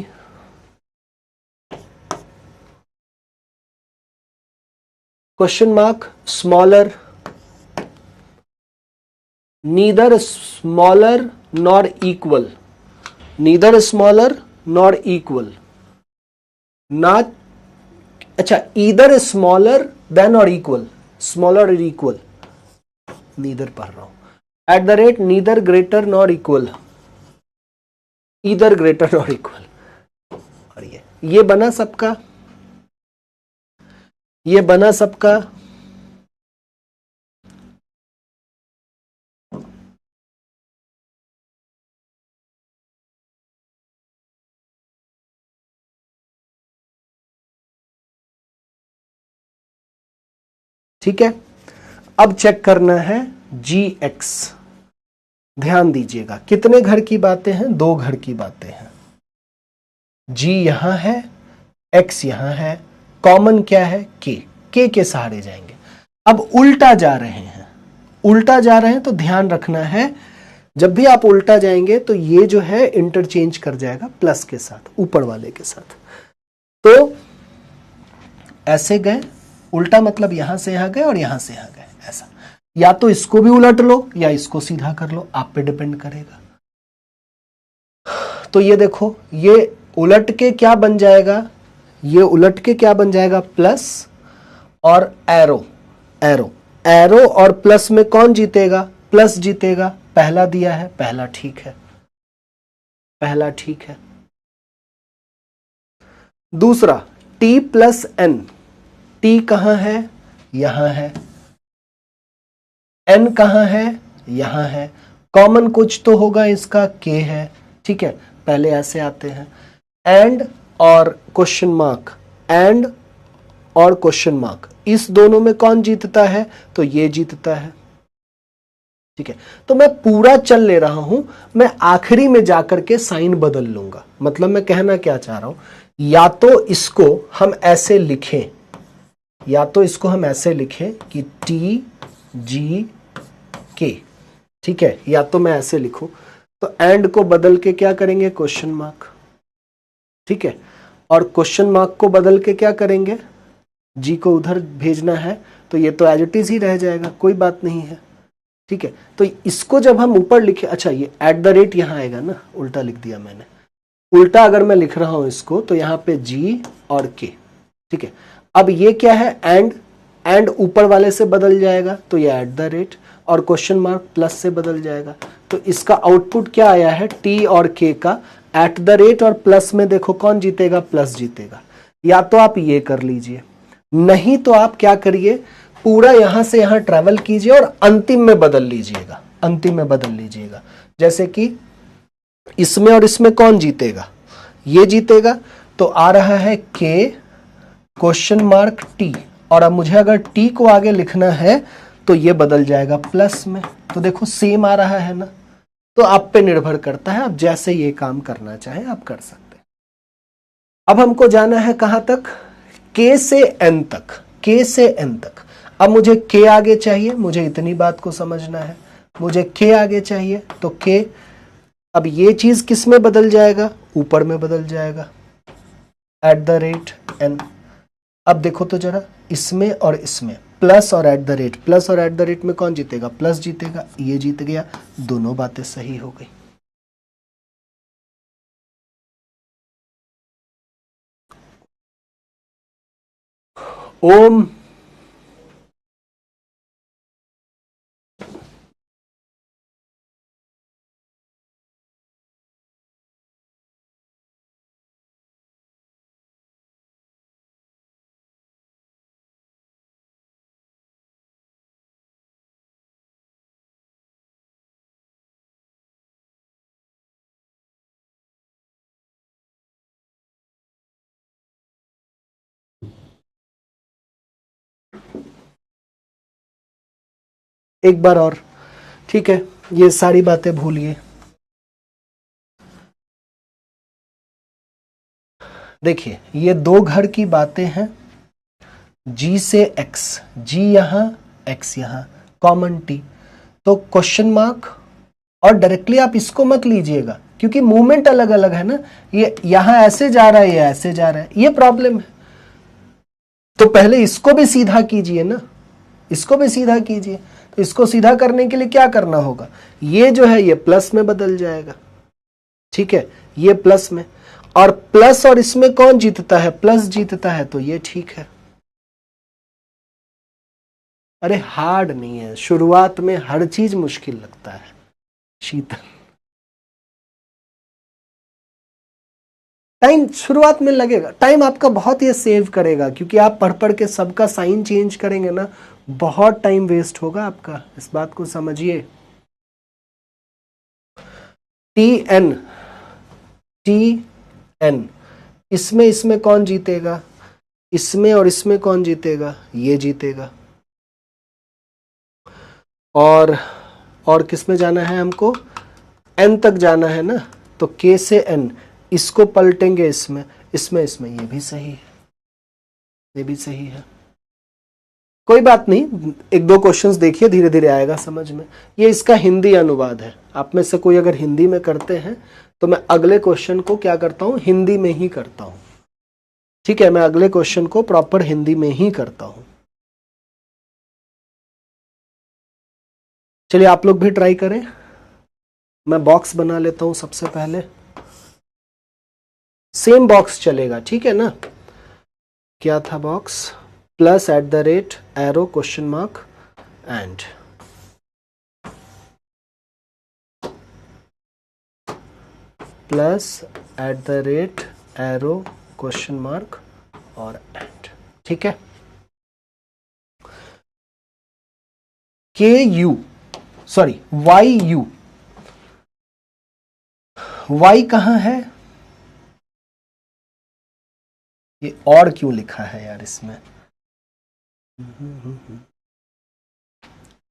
question mark smaller, neither smaller nor equal, neither smaller nor equal, not, अच्छा ईदर स्मॉलर देन और इक्वल, स्मॉलर और इक्वल, नीदर पढ़ रहा हूं, at the rate neither greater nor equal, either greater nor equal. और ये बना सबका, ये बना सबका। ठीक है, अब चेक करना है gx। ध्यान दीजिएगा कितने घर की बातें हैं? 2 घर की बातें हैं। g यहां है, x यहां है, कॉमन क्या है? k के सहारे जाएंगे। अब उल्टा जा रहे हैं, उल्टा जा रहे हैं तो ध्यान रखना है, जब भी आप उल्टा जाएंगे तो ये जो है इंटरचेंज कर जाएगा प्लस के साथ, ऊपर वाले के साथ। तो ऐसे गए, उल्टा मतलब यहां से यहां गए और यहां से यहां गए, ऐसा। या तो इसको भी उलट लो या इसको सीधा कर लो, आप पे डिपेंड करेगा। तो ये देखो, ये उलट के क्या बन जाएगा? ये उलट के क्या बन जाएगा? प्लस और एरो, एरो, एरो और प्लस में कौन जीतेगा? प्लस जीतेगा। पहला दिया है, पहला ठीक है, पहला ठीक है। दूसरा t प्लस n, t कहां है? यहां है। n कहां है? यहां है। कॉमन कुछ तो होगा इसका, k है, ठीक है। पहले ऐसे आते हैं, एंड और क्वेश्चन मार्क, एंड और क्वेश्चन मार्क, इस दोनों में कौन जीतता है? तो ये जीतता है, ठीक है। तो मैं पूरा चल ले रहा हूं, मैं आखिरी में जाकर के साइन बदल लूंगा। मतलब मैं कहना क्या चाह रहा हूं, या तो इसको हम ऐसे लिखें, या तो इसको हम ऐसे लिखें कि टी जी के, ठीक है, या तो मैं ऐसे लिखूं। तो एंड को बदल के क्या करेंगे? क्वेश्चन मार्क, ठीक है। और क्वेश्चन मार्क को बदल के क्या करेंगे? जी को उधर भेजना है, तो ये तो एज इट इज ही रह जाएगा, कोई बात नहीं है, ठीक है। तो इसको जब हम ऊपर लिखे, अच्छा ये एट द रेट यहां आएगा ना, उल्टा लिख दिया मैंने। उल्टा अगर मैं लिख रहा हूं इसको, तो यहां पे जी और के, ठीक है। अब ये क्या है? एंड, एंड ऊपर वाले से बदल जाएगा, तो ये एट द रेट, और क्वेश्चन मार्क प्लस से बदल जाएगा। तो इसका आउटपुट क्या आया है? टी और के का एट द रेट और प्लस में देखो कौन जीतेगा? प्लस जीतेगा। या तो आप ये कर लीजिए, नहीं तो आप क्या करिए, पूरा यहां से यहां ट्रेवल कीजिए और अंतिम में बदल लीजिएगा, अंतिम में बदल लीजिएगा। जैसे कि इसमें और इसमें कौन जीतेगा, ये जीतेगा, तो आ रहा है के क्वेश्चन मार्क टी, और अब मुझे अगर टी को आगे लिखना है तो ये बदल जाएगा प्लस में। तो देखो सेम आ रहा है ना। तो आप पे निर्भर करता है, आप जैसे ये काम करना चाहें आप कर सकते हैं। अब हमको जाना है कहां तक, के से एन तक, के से एन तक। अब मुझे के आगे चाहिए, मुझे इतनी बात को समझना है, मुझे के आगे चाहिए, तो के, अब ये चीज किस में बदल जाएगा, ऊपर में बदल जाएगा @n। अब देखो तो जरा, इसमें और इसमें प्लस और @ प्लस और @ में कौन जीतेगा, प्लस जीतेगा, ये जीत गया, दोनों बातें सही हो गई। ओम एक बार और, ठीक है, ये सारी बातें भूलिए। देखिए ये दो घर की बातें हैं, जी से एक्स, जी यहां एक्स यहां, कॉमन टी, तो क्वेश्चन मार्क, और डायरेक्टली आप इसको मत लीजिएगा क्योंकि मूवमेंट अलग अलग है ना, ये यहां ऐसे जा रहा है, ये ऐसे जा रहा है, ये प्रॉब्लम है। तो पहले इसको भी सीधा कीजिए ना, इसको भी सीधा कीजिए। तो इसको सीधा करने के लिए क्या करना होगा, ये जो है ये प्लस में बदल जाएगा, ठीक है, ये प्लस में, और प्लस और इसमें कौन जीतता है, प्लस जीतता है, तो ये ठीक है। अरे हार्ड नहीं है, शुरुआत में हर चीज मुश्किल लगता है शीतल, टाइम शुरुआत में लगेगा, टाइम आपका बहुत ये सेव करेगा क्योंकि आप पढ़ पढ़ के सबका साइन चेंज करेंगे ना, बहुत टाइम वेस्ट होगा आपका, इस बात को समझिए। टी एन, इसमें इसमें कौन जीतेगा, इसमें और इसमें कौन जीतेगा, ये जीतेगा, और किस में जाना है हमको, एन तक जाना है ना, तो के से एन, इसको पलटेंगे इसमें, इसमें इसमें, ये भी सही है, ये भी सही है, कोई बात नहीं, एक दो क्वेश्चंस देखिए, धीरे धीरे आएगा समझ में। ये इसका हिंदी अनुवाद है, आप में से कोई अगर हिंदी में करते हैं तो मैं अगले क्वेश्चन को क्या करता हूं, हिंदी में ही करता हूं, ठीक है, मैं अगले क्वेश्चन को प्रॉपर हिंदी में ही करता हूं। चलिए आप लोग भी ट्राई करें, मैं बॉक्स बना लेता हूं सबसे पहले, सेम बॉक्स चलेगा, ठीक है ना, क्या था box, plus @ arrow question mark and, plus @ arrow question mark और एंड, ठीक है। वाई कहां है, ये और क्यों लिखा है यार इसमें,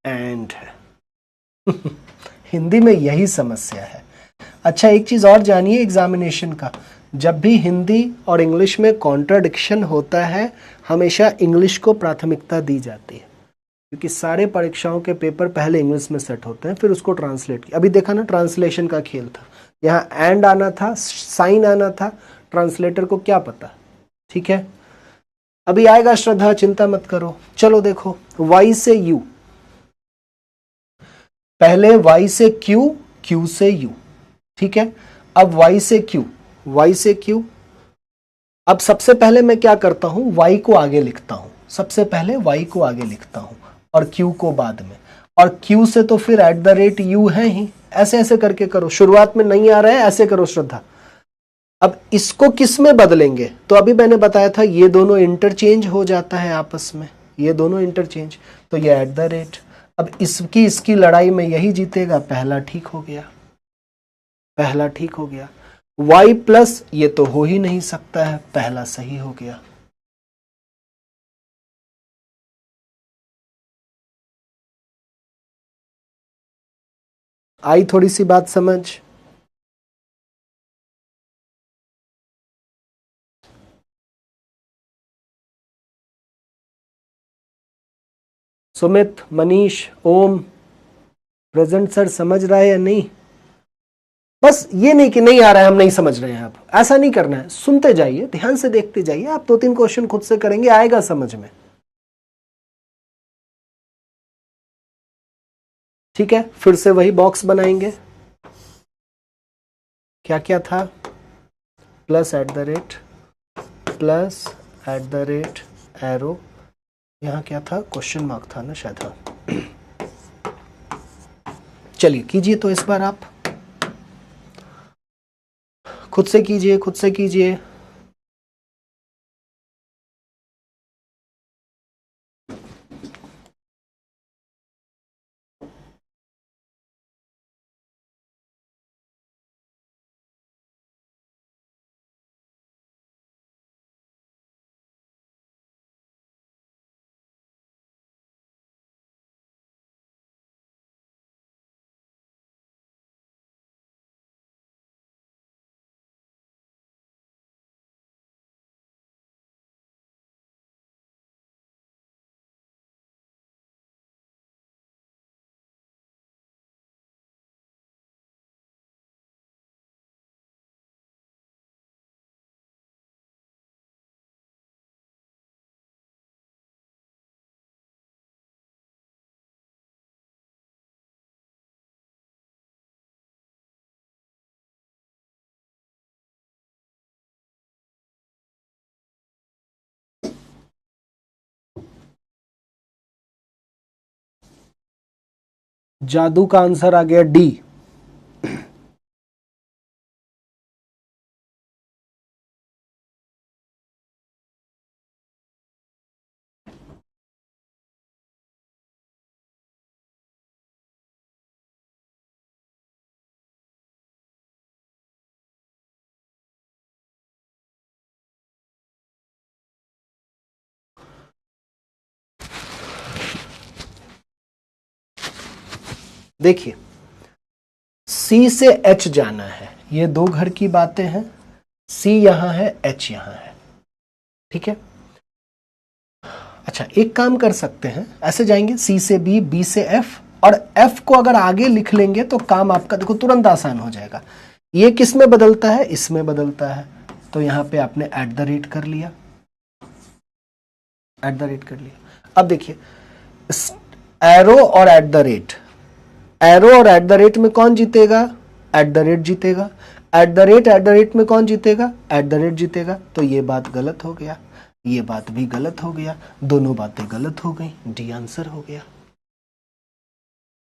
एंड है हिंदी में यही समस्या है। अच्छा एक चीज और जानिए एग्जामिनेशन का, जब भी हिंदी और इंग्लिश में कॉन्ट्राडिक्शन होता है हमेशा इंग्लिश को प्राथमिकता दी जाती है क्योंकि सारे परीक्षाओं के पेपर पहले इंग्लिश में सेट होते हैं, फिर उसको ट्रांसलेट किया। अभी देखा ना, ट्रांसलेशन का खेल था, यहाँ एंड आना था, साइन आना था, ट्रांसलेटर को क्या पता, ठीक है। अभी आएगा श्रद्धा, चिंता मत करो। चलो देखो, y से u, पहले y से q, q से u, ठीक है। अब y से q, y से q, अब सबसे पहले मैं क्या करता हूं, y को आगे लिखता हूं, सबसे पहले y को आगे लिखता हूं और q को बाद में, और q से तो फिर @u है ही, ऐसे ऐसे करके करो, शुरुआत में नहीं आ रहा है ऐसे करो श्रद्धा। अब इसको किस में बदलेंगे, तो अभी मैंने बताया था ये दोनों इंटरचेंज हो जाता है आपस में, ये दोनों इंटरचेंज, तो ये @, अब इसकी लड़ाई में यही जीतेगा, पहला ठीक हो गया, पहला ठीक हो गया। y प्लस ये तो हो ही नहीं सकता है, पहला सही हो गया। आई थोड़ी सी बात समझ? सुमित, मनीष, ओम, प्रेजेंट सर समझ रहा है या नहीं? बस ये नहीं कि नहीं आ रहा है हम नहीं समझ रहे हैं, आप ऐसा नहीं करना है, सुनते जाइए, ध्यान से देखते जाइए, आप 2-3 क्वेश्चन खुद से करेंगे, आएगा समझ में। ठीक है, फिर से वही बॉक्स बनाएंगे। क्या क्या था? Plus eight the rate, plus eight the rate, arrow, यहां क्या था? क्वेश्चन मार्क था ना शायद। हाँ, चलिए कीजिए तो इस बार आप खुद से कीजिए, खुद से कीजिए। जादू का आंसर आ गया डी। देखिए, C से H जाना है, ये 2 घर की बातें हैं। C यहां है, H यहां है, ठीक है। अच्छा, एक काम कर सकते हैं, ऐसे जाएंगे C से B, B से F, और F को अगर आगे लिख लेंगे तो काम आपका देखो तुरंत आसान हो जाएगा। ये किस में बदलता है? इसमें बदलता है, तो यहां पे आपने एट द रेट कर लिया, एट द रेट कर लिया। अब देखिए, एरो और एट द रेट, एरो और एट द रेट में कौन जीतेगा? एट द रेट जीतेगा। एट द रेट में कौन जीतेगा? एट द रेट जीतेगा। तो ये बात गलत हो गया, ये बात भी गलत हो गया, दोनों बातें गलत हो गई, डी आंसर हो गया।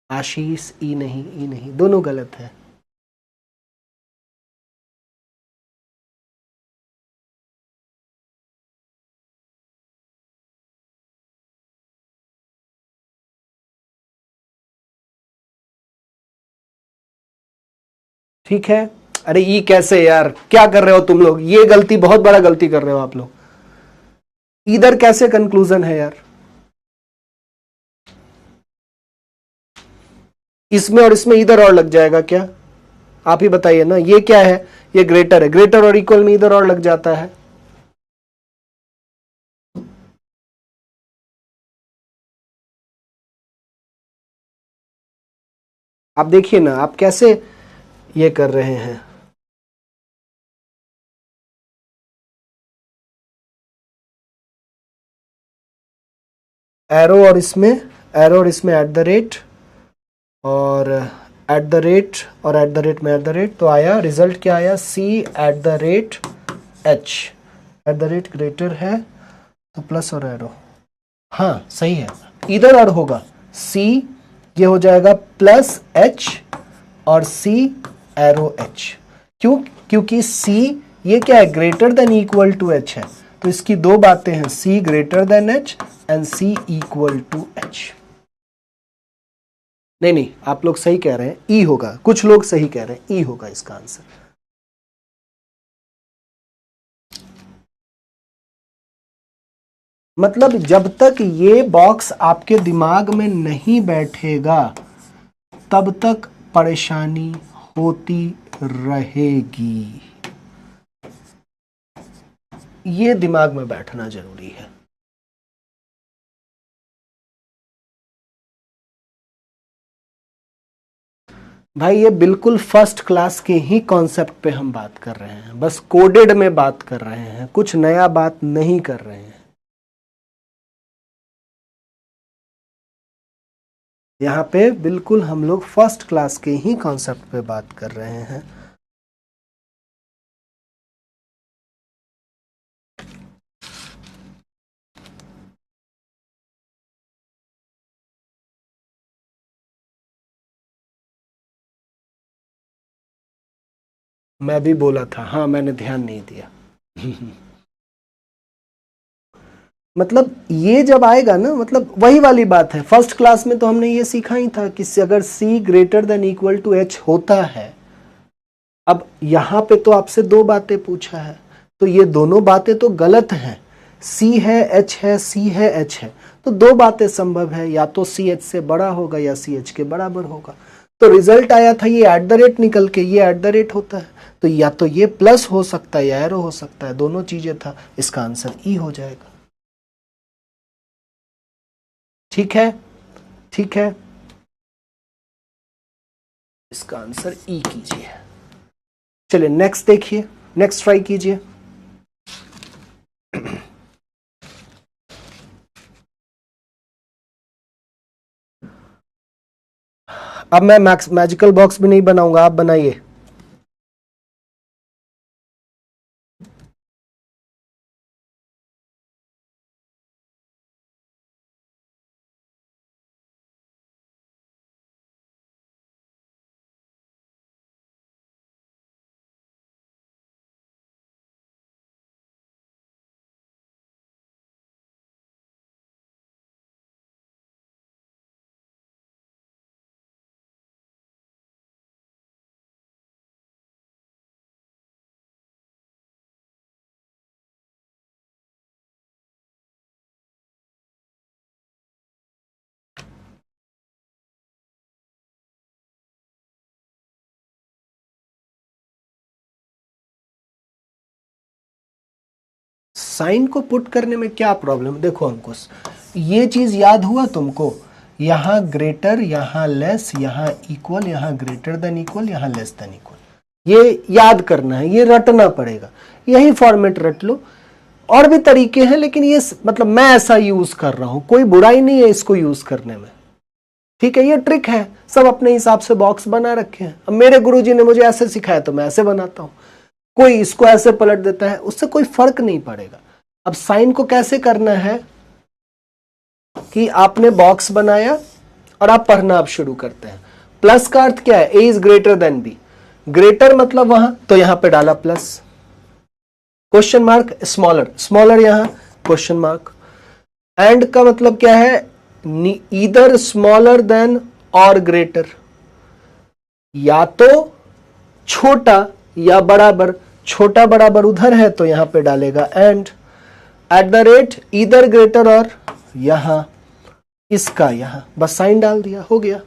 आशीष, ई नहीं, दोनों गलत है। ठीक है। अरे ई कैसे यार, क्या कर रहे हो तुम लोग? ये गलती, बहुत बड़ा गलती कर रहे हो आप लोग। इधर कैसे कंक्लूजन है यार? इसमें और इसमें इधर और लग जाएगा क्या? आप ही बताइए ना, ये क्या है? ये ग्रेटर है, ग्रेटर और इक्वल में इधर और लग जाता है। आप देखिए ना, आप कैसे ये कर रहे हैं। एरो और इसमें, एरो और इसमें एट द रेट, और एट द रेट और एट द रेट में एट द रेट, तो आया रिजल्ट क्या आया? C at the rate H, at the rate greater है तो प्लस और एरो, हाँ सही है, इधर और होगा सी, ये हो जाएगा प्लस एच और सी एरो एच। क्यों? क्योंकि सी ये क्या है? Greater than equal to H है, तो इसकी 2 बातें हैं, C greater than H and C equal to H. नहीं नहीं, आप लोग सही कह रहे हैं, ई होगा। कुछ लोग सही कह रहे हैं, ई होगा इसका आंसर। मतलब जब तक ये बॉक्स आपके दिमाग में नहीं बैठेगा तब तक परेशानी होती रहेगी। ये दिमाग में बैठना जरूरी है। भाई ये बिल्कुल फर्स्ट क्लास के ही कॉन्सेप्ट पे हम बात कर रहे हैं, बस कोडेड में बात कर रहे हैं, कुछ नया बात नहीं कर रहे हैं। यहाँ पे बिल्कुल हम लोग फर्स्ट क्लास के ही कॉन्सेप्ट पे बात कर रहे हैं। मैं भी बोला था, हाँ मैंने ध्यान नहीं दिया। मतलब ये जब आएगा ना, मतलब वही वाली बात है, फर्स्ट क्लास में तो हमने ये सीखा ही था कि अगर c greater than equal to h होता है। अब यहां पे तो आपसे दो बातें पूछा है, तो ये दोनों बातें तो गलत हैं। c है h है, c है h है, तो दो बातें संभव है, या तो c h से बड़ा होगा या c h के बराबर होगा। तो रिजल्ट आया था ये @ निकल के, ये @ होता है, तो या तो ये प्लस हो सकता है या एरो हो सकता है, दोनों चीजें था। इसका आंसर ई हो जाएगा। ठीक है, ठीक है, इसका आंसर ई कीजिए। चलिए नेक्स्ट देखिए, नेक्स्ट ट्राई कीजिए। अब मैं मैजिकल बॉक्स भी नहीं बनाऊंगा, आप बनाइए। साइन को पुट करने में क्या प्रॉब्लम? देखो अंकुश, ये चीज याद हुआ तुमको, यहां ग्रेटर, यहां लेस, यहां इक्वल, यहां ग्रेटर देन इक्वल, यहां लेस देन इक्वल, ये याद करना है, ये रटना पड़ेगा। यही फॉर्मेट रट लो। और भी तरीके हैं, लेकिन ये मतलब मैं ऐसा यूज कर रहा हूं, कोई बुराई नहीं है इसको यूज करने में। ठीक है, ये ट्रिक है, सब अपने हिसाब से बॉक्स बना रखे हैं। अब मेरे गुरुजी ने मुझे ऐसे सिखाया तो मैं ऐसे बनाता हूं, कोई इसको ऐसे पलट देता है, उससे कोई फर्क नहीं पड़ेगा। अब साइन को कैसे करना है कि आपने बॉक्स बनाया और आप पढ़ना अब शुरू करते हैं। प्लस का अर्थ क्या है? A is greater than B. Greater मतलब वहां, तो यहां पे डाला plus, question mark, smaller, smaller यहां क्वेश्चन मार्क। एंड का मतलब क्या है? ईदर स्मॉलर देन और ग्रेटर, या तो छोटा या बराबर। छोटा बराबर उधर है तो यहां पे डालेगा एंड। @ ईदर ग्रेटर और यहां इसका, यहां बस साइन डाल दिया, हो गया।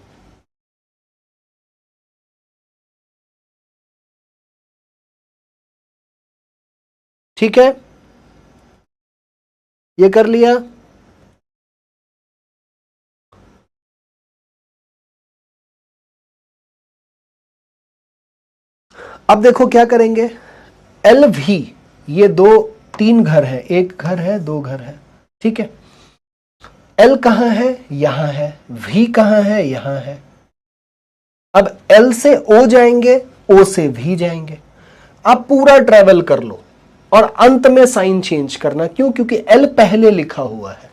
ठीक है, ये कर लिया। अब देखो क्या करेंगे, एल भी, ये दो तीन घर है, एक घर है, दो घर है, ठीक है। एल कहां है? यहां है। वी कहां है? यहां है। अब एल से ओ जाएंगे, ओ से वी जाएंगे। आप पूरा ट्रेवल कर लो और अंत में साइन चेंज करना। क्यों? क्योंकि एल पहले लिखा हुआ है।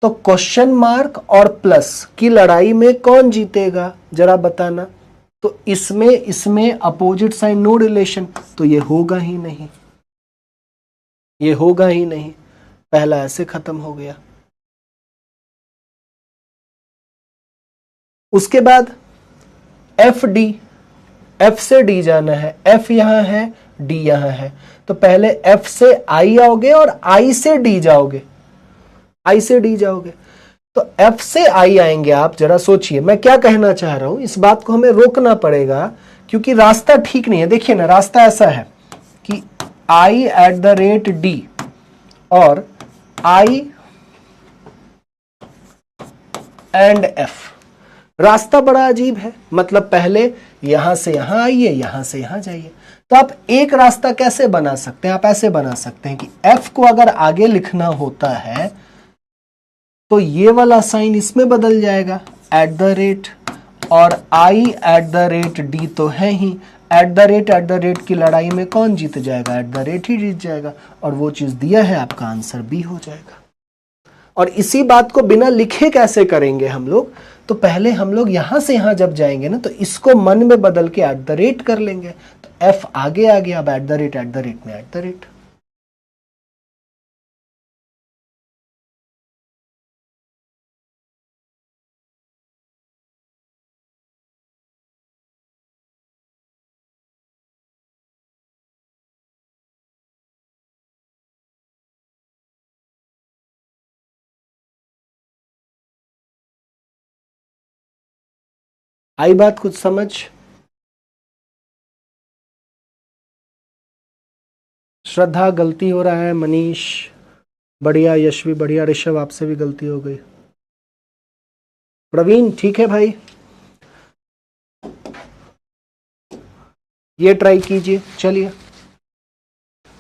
तो क्वेश्चन मार्क और प्लस की लड़ाई में कौन जीतेगा जरा बताना। तो इसमें इसमें अपोजिट साइन, नो रिलेशन, तो ये होगा ही नहीं, ये होगा ही नहीं। पहला ऐसे खत्म हो गया। उसके बाद एफ डी, एफ से डी जाना है, एफ यहां है, डी यहां है, तो पहले एफ से आई आओगे और आई से डी जाओगे, आई से डी जाओगे। तो एफ से आई आएंगे आप, जरा सोचिए मैं क्या कहना चाह रहा हूं, इस बात को हमें रोकना पड़ेगा क्योंकि रास्ता ठीक नहीं है। देखिए ना, रास्ता ऐसा है कि आई एट द रेट डी और आई एंड एफ, रास्ता बड़ा अजीब है। मतलब पहले यहां से यहां आइए, यहां से यहां जाइए। तो आप एक रास्ता कैसे बना सकते हैं, आप ऐसे बना सकते हैं कि एफ को अगर आगे लिखना होता है तो ये वाला साइन इसमें बदल जाएगा एट द रेट, और आई एट द रेट डी तो है ही, एट द रेट की लड़ाई में कौन जीत जाएगा, एट द रेट ही जीत जाएगा, और वो चीज दिया है, आपका आंसर बी हो जाएगा। और इसी बात को बिना लिखे कैसे करेंगे हम लोग, तो पहले हम लोग यहां से यहां जब जाएंगे ना तो इसको मन में बदल के एट द रेट कर लेंगे, तो एफ आगे आ गया, अब एट द रेट में एट द रेट। आई बात कुछ समझ? श्रद्धा गलती हो रहा है, मनीष बढ़िया, यशवी बढ़िया, ऋषभ आपसे भी गलती हो गई, प्रवीण ठीक है भाई, ये ट्राई कीजिए। चलिए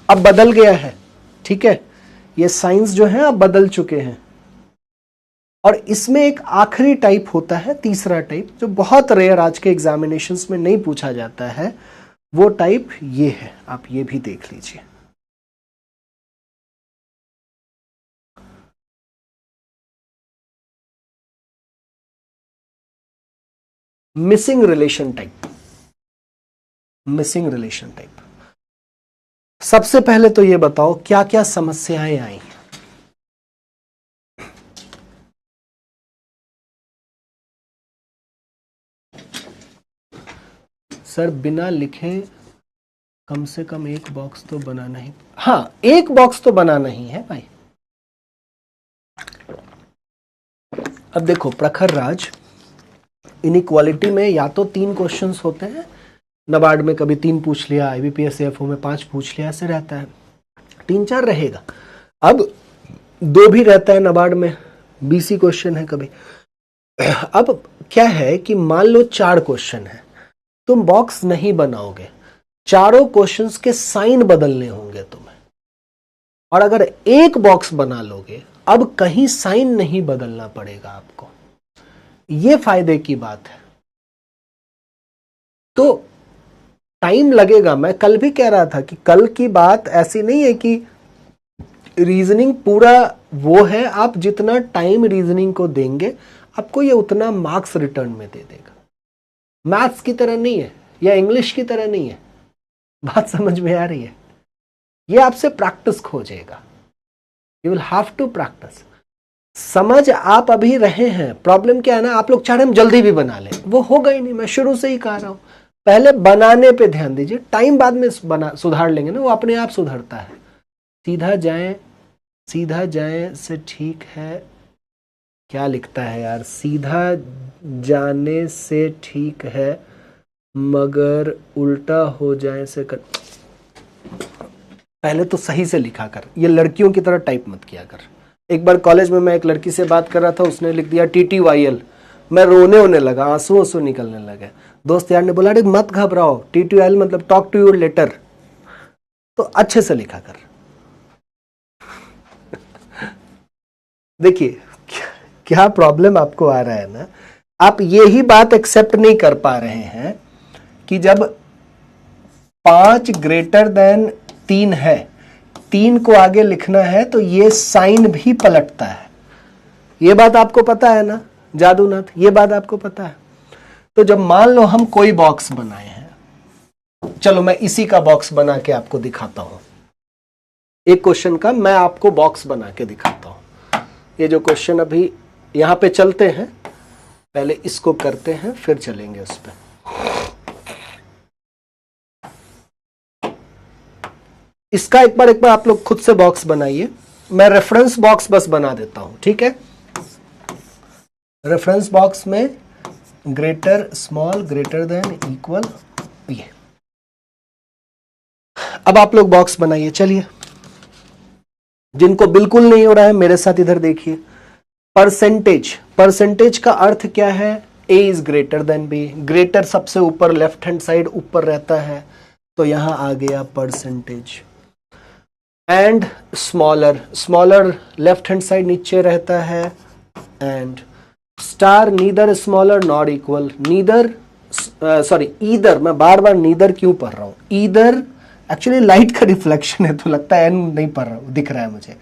अब बदल गया है, ठीक है, ये साइंस जो है अब बदल चुके हैं। और इसमें एक आखिरी टाइप होता है, तीसरा टाइप, जो बहुत रेयर आज के एग्जामिनेशंस में नहीं पूछा जाता है, वो टाइप ये है, आप ये भी देख लीजिए। Missing relation type, missing relation type. सबसे पहले तो ये बताओ क्या क्या समस्याएं आई। सर बिना लिखे कम से कम एक बॉक्स तो बनाना ही, हाँ एक बॉक्स तो बनाना ही है भाई। अब देखो प्रखर राज, इनइक्वालिटी में या तो 3 क्वेश्चंस होते हैं, नबार्ड में कभी 3 पूछ लिया, आईबीपीएस सीएफओ में 5 पूछ लिया, ऐसे रहता है, 3-4 रहेगा। अब 2 भी रहता है नबार्ड में, बीसी क्वेश्चन है कभी। अब क्या है कि मान लो 4 क्वेश्चन है, तुम बॉक्स नहीं बनाओगे, चारों क्वेश्चंस के साइन बदलने होंगे तुम्हें, और अगर एक बॉक्स बना लोगे अब कहीं साइन नहीं बदलना पड़ेगा आपको, ये फायदे की बात है। तो टाइम लगेगा, मैं कल भी कह रहा था कि कल की बात ऐसी नहीं है कि रीजनिंग पूरा वो है, आप जितना टाइम रीजनिंग को देंगे आपको ये उतना मार्क्स रिटर्न में दे देगा। मैथ्स की तरह नहीं है या इंग्लिश की तरह नहीं है, बात समझ में आ रही है? ये आपसे प्रैक्टिस खोजेगा, you will have to practice. समझ आप अभी रहे हैं, प्रॉब्लम क्या है ना, आप लोग चाहे हम जल्दी भी बना लें, वो होगा ही नहीं। मैं शुरू से ही कह रहा हूं पहले बनाने पे ध्यान दीजिए, टाइम बाद में सुधार लेंगे ना, वो अपने आप सुधरता है। सीधा जाएं से ठीक है, क्या लिखता है यार, सीधा जाने से ठीक है मगर उल्टा हो जाए से कर। पहले तो सही से लिखा कर, ये लड़कियों की तरह टाइप मत किया कर। एक बार कॉलेज में मैं एक लड़की से बात कर रहा था, उसने लिख दिया TTYL, मैं रोने होने लगा, आंसू निकलने लगे। दोस्त यार ने बोला अरे मत घबराओ, TTYL मतलब टॉक टू यूर लेटर, तो अच्छे से लिखा कर। देखिए क्या प्रॉब्लम आपको आ रहा है ना, आप यही बात एक्सेप्ट नहीं कर पा रहे हैं कि जब 5 ग्रेटर देन 3 है, 3 को आगे लिखना है तो ये साइन भी पलटता है। ये बात आपको पता है ना जादूनाथ, ये बात आपको पता है? तो जब मान लो हम कोई बॉक्स बनाए हैं, चलो मैं इसी का बॉक्स बना के आपको दिखाता हूं, एक क्वेश्चन का मैं आपको बॉक्स बना के दिखाता हूं। ये जो क्वेश्चन अभी यहां पे चलते हैं, पहले इसको करते हैं फिर चलेंगे उस पर। इसका एक बार आप लोग खुद से बॉक्स बनाइए, मैं रेफरेंस बॉक्स बस बना देता हूं, ठीक है। रेफरेंस बॉक्स में greater small greater than equal, ये अब आप लोग बॉक्स बनाइए। चलिए, जिनको बिल्कुल नहीं हो रहा है मेरे साथ इधर देखिए। परसेंटेज, परसेंटेज का अर्थ क्या है? A is greater than B. Greater सबसे ऊपर लेफ्ट हैंड साइड ऊपर रहता है, तो यहां आ गया percentage. And smaller, smaller left hand side नीचे रहता है। And star neither smaller not equal, neither sorry either, मैं बार बार नीदर क्यों पढ़ रहा हूं? ईदर एक्चुअली लाइट का रिफ्लेक्शन है तो लगता है एन नहीं पढ़ रहा हूं, दिख रहा है मुझे।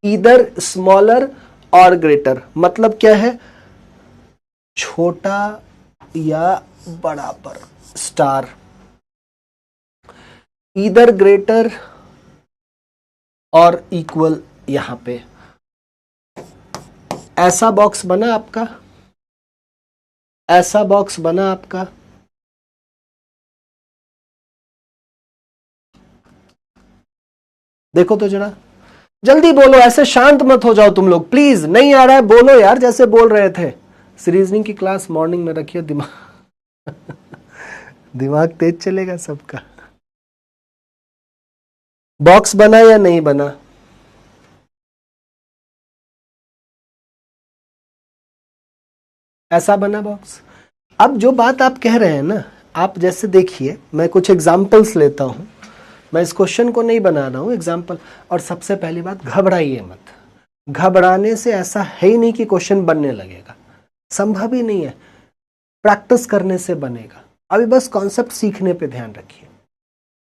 ईदर स्मॉलर और ग्रेटर मतलब क्या है? छोटा या बराबर, स्टार। ईदर ग्रेटर और इक्वल, यहां पे ऐसा बॉक्स बना आपका, ऐसा बॉक्स बना आपका। देखो तो जरा, जल्दी बोलो, ऐसे शांत मत हो जाओ तुम लोग प्लीज। नहीं आ रहा है बोलो यार, जैसे बोल रहे थे। रीजनिंग की क्लास मॉर्निंग में रखिए, दिमाग दिमाग तेज चलेगा सबका। बॉक्स बना या नहीं बना? ऐसा बना बॉक्स। अब जो बात आप कह रहे हैं ना, आप जैसे देखिए, मैं कुछ एग्जाम्पल्स लेता हूं, मैं इस क्वेश्चन को नहीं बना रहा हूं, एग्जाम्पल। और सबसे पहली बात, घबराइए मत। घबराने से ऐसा है ही नहीं कि क्वेश्चन बनने लगेगा, संभव ही नहीं है। प्रैक्टिस करने से बनेगा। अभी बस कॉन्सेप्ट सीखने पे ध्यान रखिए।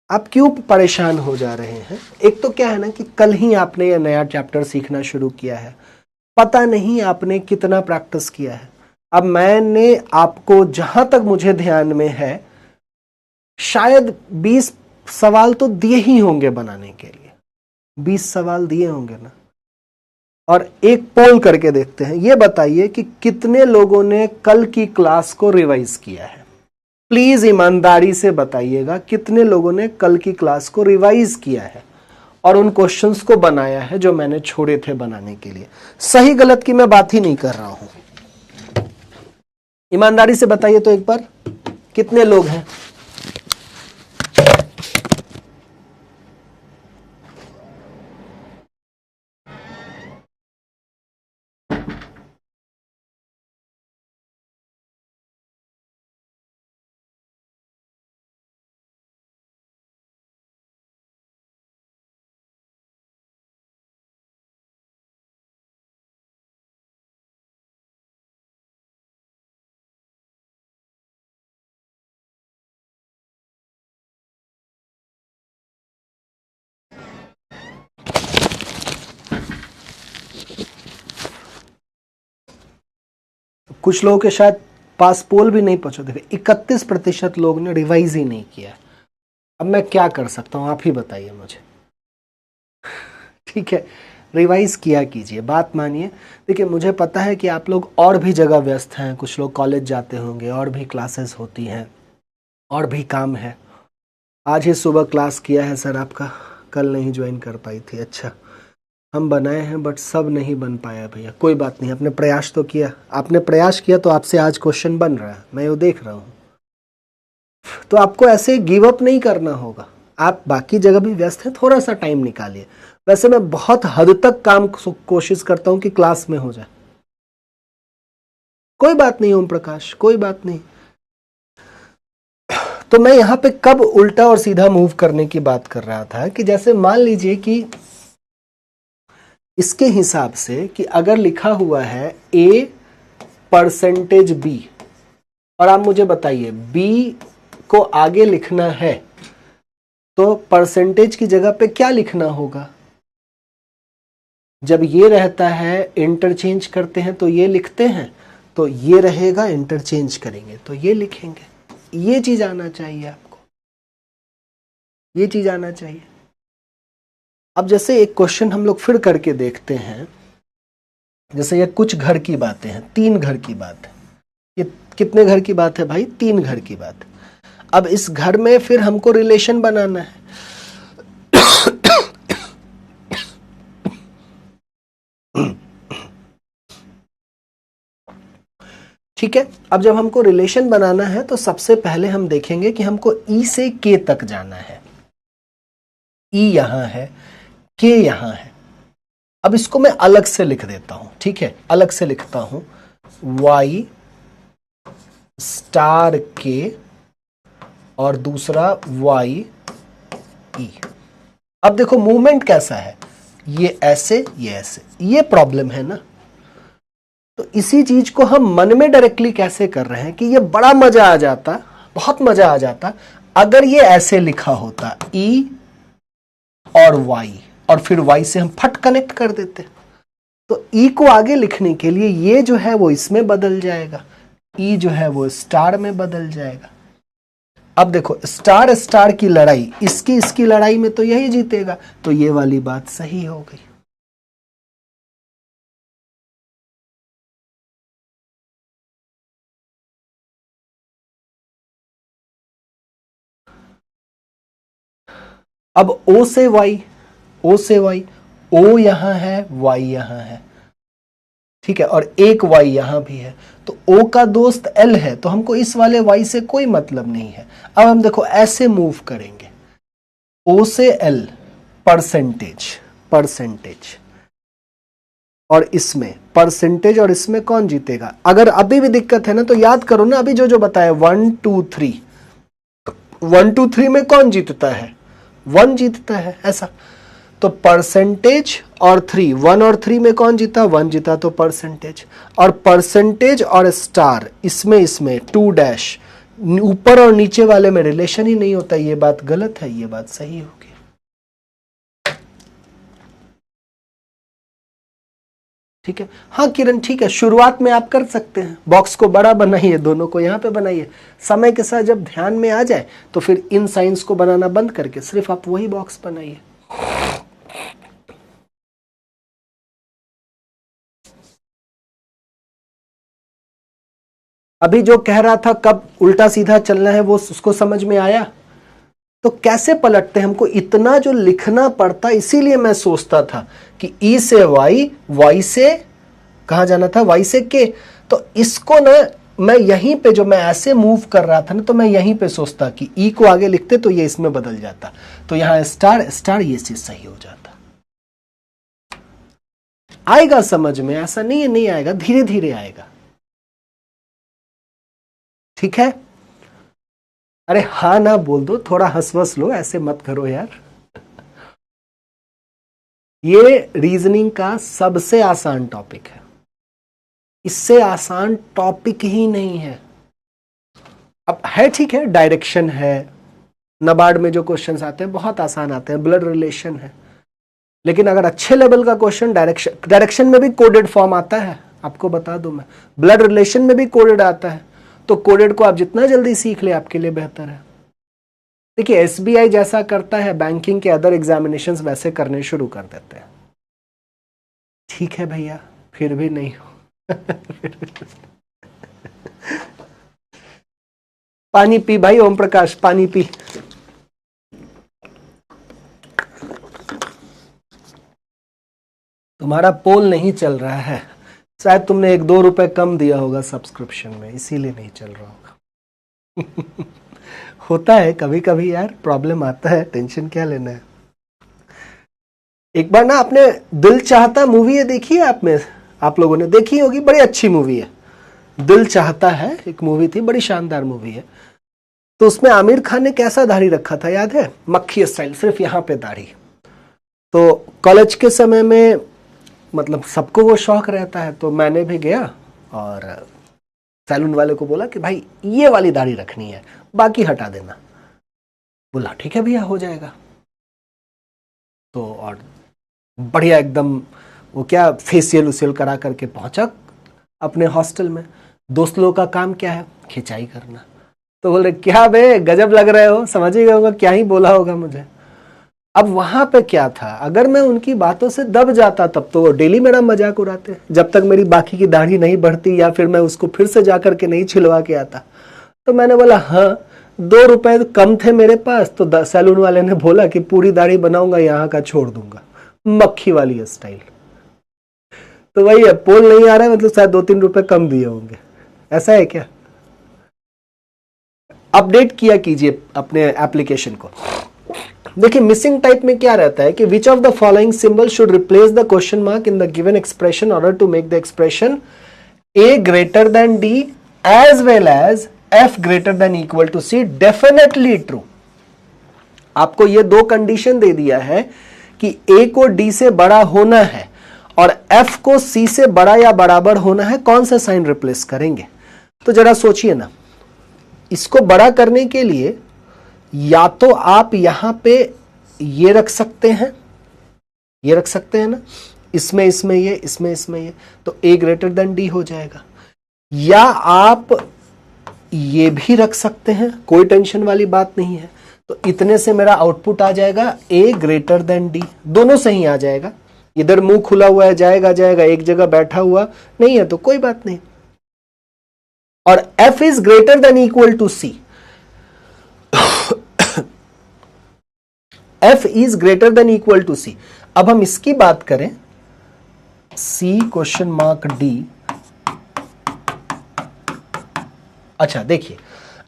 आप क्यों परेशान हो जा रहे हैं? एक तो क्या है ना कि कल ही आपने यह नया चैप्टर सीखना शुरू किया है, पता नहीं आपने कितना प्रैक्टिस किया है। अब मैंने आपको जहां तक मुझे ध्यान में है शायद 20 सवाल तो दिए ही होंगे बनाने के लिए। 20 सवाल दिए होंगे ना। और एक पोल करके देखते हैं, ये बताइए कि कितने लोगों ने कल की क्लास को रिवाइज किया है। प्लीज ईमानदारी से बताइएगा, कितने लोगों ने कल की क्लास को रिवाइज किया है और उन क्वेश्चंस को बनाया है जो मैंने छोड़े थे बनाने के लिए। सही गलत की मैं बात ही नहीं कर रहा हूं, ईमानदारी से बताइए तो एक बार, कितने लोग हैं? कुछ लोगों के शायद पास पोल भी नहीं पहुंचा। देखिए 31% लोग ने रिवाइज ही नहीं किया। अब मैं क्या कर सकता हूं, आप ही बताइए मुझे। ठीक है, रिवाइज किया कीजिए, बात मानिए। देखिए मुझे पता है कि आप लोग और भी जगह व्यस्त हैं, कुछ लोग कॉलेज जाते होंगे, और भी क्लासेस होती हैं, और भी काम है। आज ही सुबह क्लास किया है सर आपका, कल नहीं ज्वाइन कर पाई थी। अच्छा, हम बनाए हैं बट सब नहीं बन पाया भैया। कोई बात नहीं, आपने प्रयास तो किया, आपने प्रयास किया तो आपसे आज क्वेश्चन बन रहा है, मैं वो देख रहा हूँ। तो आपको ऐसे गिव अप नहीं करना होगा। आप बाकी जगह भी व्यस्त हैं, थोड़ा सा टाइम निकालिए। वैसे मैं बहुत हद तक काम कोशिश करता हूं कि क्लास में हो जाए। कोई बात नहीं ओम प्रकाश, कोई बात नहीं। तो मैं यहां पे कब उल्टा और सीधा मूव करने की बात कर रहा था कि जैसे मान लीजिए कि इसके हिसाब से कि अगर लिखा हुआ है A परसेंटेज B, और आप मुझे बताइए B को आगे लिखना है तो परसेंटेज की जगह पे क्या लिखना होगा? जब ये रहता है इंटरचेंज करते हैं तो ये लिखते हैं, तो ये रहेगा इंटरचेंज करेंगे तो ये लिखेंगे। ये चीज आना चाहिए आपको, ये चीज आना चाहिए। अब जैसे एक क्वेश्चन हम लोग फिर करके देखते हैं, जैसे ये कुछ घर की बातें हैं, 3 घर की बात है। ये कितने घर की बात है भाई? 3 घर की बात। अब इस घर में फिर हमको रिलेशन बनाना है। ठीक है, अब जब हमको रिलेशन बनाना है तो सबसे पहले हम देखेंगे कि हमको ई से के तक जाना है। ई यहां है, के यहां है। अब इसको मैं अलग से लिख देता हूं, ठीक है, अलग से लिखता हूं, y स्टार के और दूसरा y e। अब देखो मूवमेंट कैसा है, ये ऐसे, ये ऐसे, ये प्रॉब्लम है ना। तो इसी चीज को हम मन में डायरेक्टली कैसे कर रहे हैं कि ये बड़ा मजा आ जाता, बहुत मजा आ जाता अगर ये ऐसे लिखा होता, E और Y, और फिर Y से हम फट कनेक्ट कर देते। तो E को आगे लिखने के लिए ये जो है वो इसमें बदल जाएगा, E जो है वो स्टार में बदल जाएगा। अब देखो स्टार स्टार की लड़ाई, इसकी लड़ाई में तो यही जीतेगा, तो ये वाली बात सही हो गई। अब O से Y, O से Y, O यहां है, Y यहां है, ठीक है, और एक Y यहां भी है, तो O का दोस्त L है, तो हमको इस वाले Y से कोई मतलब नहीं है। अब हम देखो ऐसे मूव करेंगे, O से L परसेंटेज, परसेंटेज, और इसमें परसेंटेज, और इसमें कौन जीतेगा? अगर अभी भी दिक्कत है ना तो याद करो ना, अभी जो बताया 1 2 3, 1 2 3 में कौन जीतता है? 1 जीतता है, ऐसा। तो परसेंटेज और 3, 1 और 3 में कौन जीता? 1 जीता, तो परसेंटेज। और परसेंटेज और स्टार, इसमें 2 डैश, ऊपर और नीचे वाले में रिलेशन ही नहीं होता, ये बात गलत है, ये बात सही होगी। ठीक है, हाँ किरण ठीक है, शुरुआत में आप कर सकते हैं, बॉक्स को बड़ा बनाइए, दोनों को यहां पे बनाइए। समय के साथ जब ध्यान में आ जाए तो फिर इन साइंस को बनाना बंद करके सिर्फ आप वही बॉक्स बनाइए। अभी जो कह रहा था कब उल्टा सीधा चलना है वो उसको समझ में आया? तो कैसे पलटते हैं, हमको इतना जो लिखना पड़ता, इसीलिए मैं सोचता था कि ई से वाई, वाई से कहां जाना था? वाई से के। तो इसको ना मैं यहीं पे, जो मैं ऐसे मूव कर रहा था ना, तो मैं यहीं पे सोचता कि ई को आगे लिखते तो ये इसमें बदल जाता, तो यहां स्टार स्टार, ये चीज सही हो जाता। आएगा समझ में, ऐसा नहीं है नहीं आएगा, धीरे धीरे आएगा। ठीक है, अरे हाँ ना बोल दो, थोड़ा हंस वस लो, ऐसे मत करो यार। ये रीजनिंग का सबसे आसान टॉपिक है, इससे आसान टॉपिक ही नहीं है। अब है ठीक है, डायरेक्शन है, नबार्ड में जो क्वेश्चंस आते हैं बहुत आसान आते हैं, ब्लड रिलेशन है, लेकिन अगर अच्छे लेवल का क्वेश्चन, डायरेक्शन में भी कोडेड फॉर्म आता है, आपको बता दूं मैं, ब्लड रिलेशन में भी कोडेड आता है, तो कोडेड को आप जितना जल्दी सीख ले आपके लिए बेहतर है। देखिए एसबीआई जैसा करता है, बैंकिंग के अदर एग्जामिनेशंस वैसे करने शुरू कर देते हैं। ठीक है भैया, फिर भी नहीं हो। पानी पी भाई, ओम प्रकाश पानी पी। तुम्हारा पोल नहीं चल रहा है, शायद तुमने 1-2 रुपए कम दिया होगा सब्सक्रिप्शन में, इसीलिए नहीं चल रहा होगा। होता है कभी कभी यार, प्रॉब्लम आता है, टेंशन क्या लेना है। एक बार ना आपने दिल चाहता मूवी है, देखी है आप में, आप लोगों ने देखी होगी, बड़ी अच्छी मूवी है, दिल चाहता है, एक मूवी थी, बड़ी शानदार मूवी है। तो उसमें आमिर खान ने कैसा दाढ़ी रखा था याद है? मक्खी स्टाइल, सिर्फ यहां पे दाढ़ी। तो कॉलेज के समय में मतलब सबको वो शौक रहता है, तो मैंने भी गया और सैलून वाले को बोला कि भाई ये वाली दाढ़ी रखनी है, बाकी हटा देना। बोला ठीक है भैया, हो जाएगा। तो और बढ़िया एकदम वो क्या फेशियल उसियल करा करके पहुंचा अपने हॉस्टल में। दोस्त लोगों का काम क्या है? खिंचाई करना। तो बोल रहे क्या बे गजब लग रहे हो, समझ ही गए होगा क्या ही बोला होगा मुझे। अब वहां पे क्या था, अगर मैं उनकी बातों से दब जाता तब तो वो डेली मेरा मजाक उड़ाते, जब तक मेरी बाकी की दाढ़ी नहीं बढ़ती या फिर मैं उसको फिर से जाकर के नहीं छिलवा के आता। तो मैंने बोला हाँ, 2 रुपए कम थे मेरे पास, तो सैलून वाले ने बोला कि पूरी दाढ़ी बनाऊंगा, यहाँ का छोड़ दूंगा, मक्खी वाली स्टाइल। तो वही है, पोल नहीं आ रहा है मतलब शायद 2-3 रुपए कम दिए होंगे, ऐसा है क्या? अपडेट किया कीजिए अपने एप्लीकेशन को। देखिए मिसिंग टाइप में क्या रहता है कि which of the following symbol should replace the question mark in the given expression order to make the expression A greater than D as well as F greater than equal to C definitely true. आपको ये 2 कंडीशन दे दिया है कि ए को डी से बड़ा होना है और एफ को सी से बड़ा या बराबर होना है, कौन सा साइन रिप्लेस करेंगे? तो जरा सोचिए ना, इसको बड़ा करने के लिए या तो आप यहां पे ये रख सकते हैं, ये रख सकते हैं ना, इसमें ये, इसमें ये, तो ए ग्रेटर देन डी हो जाएगा। या आप ये भी रख सकते हैं, कोई टेंशन वाली बात नहीं है, तो इतने से मेरा आउटपुट आ जाएगा ए ग्रेटर देन डी, दोनों सही आ जाएगा। इधर मुंह खुला हुआ है, जाएगा, एक जगह बैठा हुआ नहीं है तो कोई बात नहीं। और f is greater than equal to C, f is greater than equal to C. अब हम इसकी बात करें, c क्वेश्चन मार्क d। अच्छा देखिए,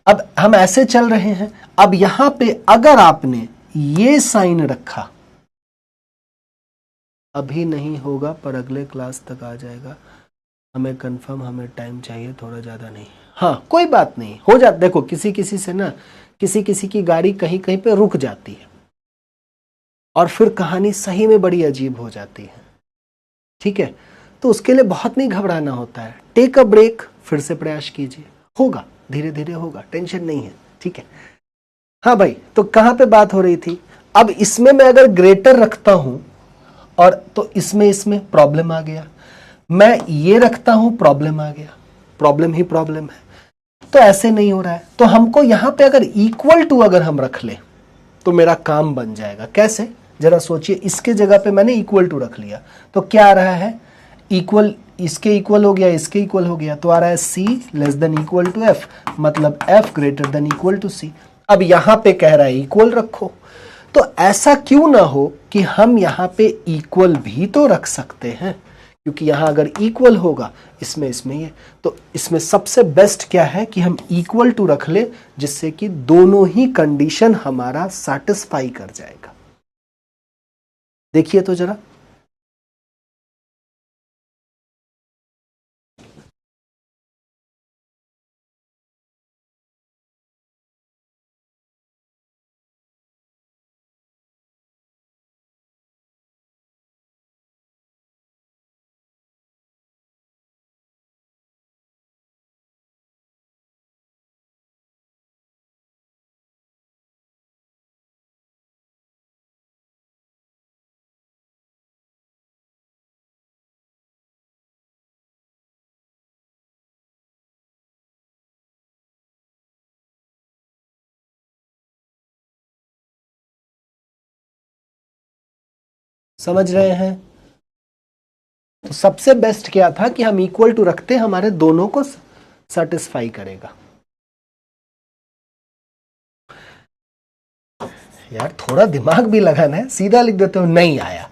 अब हम ऐसे चल रहे हैं, अब यहां पे अगर आपने ये साइन रखा, अभी नहीं होगा पर अगले क्लास तक आ जाएगा, हमें कंफर्म, हमें टाइम चाहिए थोड़ा ज्यादा नहीं। हाँ कोई बात नहीं, हो जाता। देखो किसी से ना, किसी की गाड़ी कहीं कहीं पे रुक जाती है और फिर कहानी सही में बड़ी अजीब हो जाती है, ठीक है? तो उसके लिए बहुत नहीं घबराना होता है, टेक अ ब्रेक, फिर से प्रयास कीजिए, होगा, धीरे धीरे होगा, टेंशन नहीं है, ठीक है? हाँ भाई, तो कहां पे बात हो रही थी? अब इसमें मैं अगर ग्रेटर रखता हूं और तो इसमें प्रॉब्लम आ गया, मैं ये रखता हूं प्रॉब्लम आ गया, प्रॉब्लम ही प्रॉब्लम है। तो ऐसे नहीं हो रहा है, तो हमको यहां पे अगर इक्वल टू अगर हम रख ले तो मेरा काम बन जाएगा। कैसे? जरा सोचिए, इसके जगह पे मैंने इक्वल टू रख लिया तो क्या आ रहा है, इक्वल, इसके इक्वल हो गया, इसके इक्वल हो गया, तो आ रहा है c less than equal to f, मतलब f greater than equal to c। अब यहां पे कह रहा है इक्वल रखो, तो ऐसा क्यों ना हो कि हम यहां पे इक्वल भी तो रख सकते हैं, क्योंकि यहां अगर इक्वल होगा इसमें ये, तो इसमें सबसे बेस्ट क्या है कि हम इक्वल टू रख ले, जिससे कि दोनों ही कंडीशन हमारा सैटिस्फाई कर जाएगा। देखिए तो जरा, समझ रहे हैं? तो सबसे बेस्ट क्या था कि हम इक्वल टू रखते, हमारे दोनों को सेटिस्फाई करेगा। यार थोड़ा दिमाग भी लगाना है, सीधा लिख देते हो नहीं आया।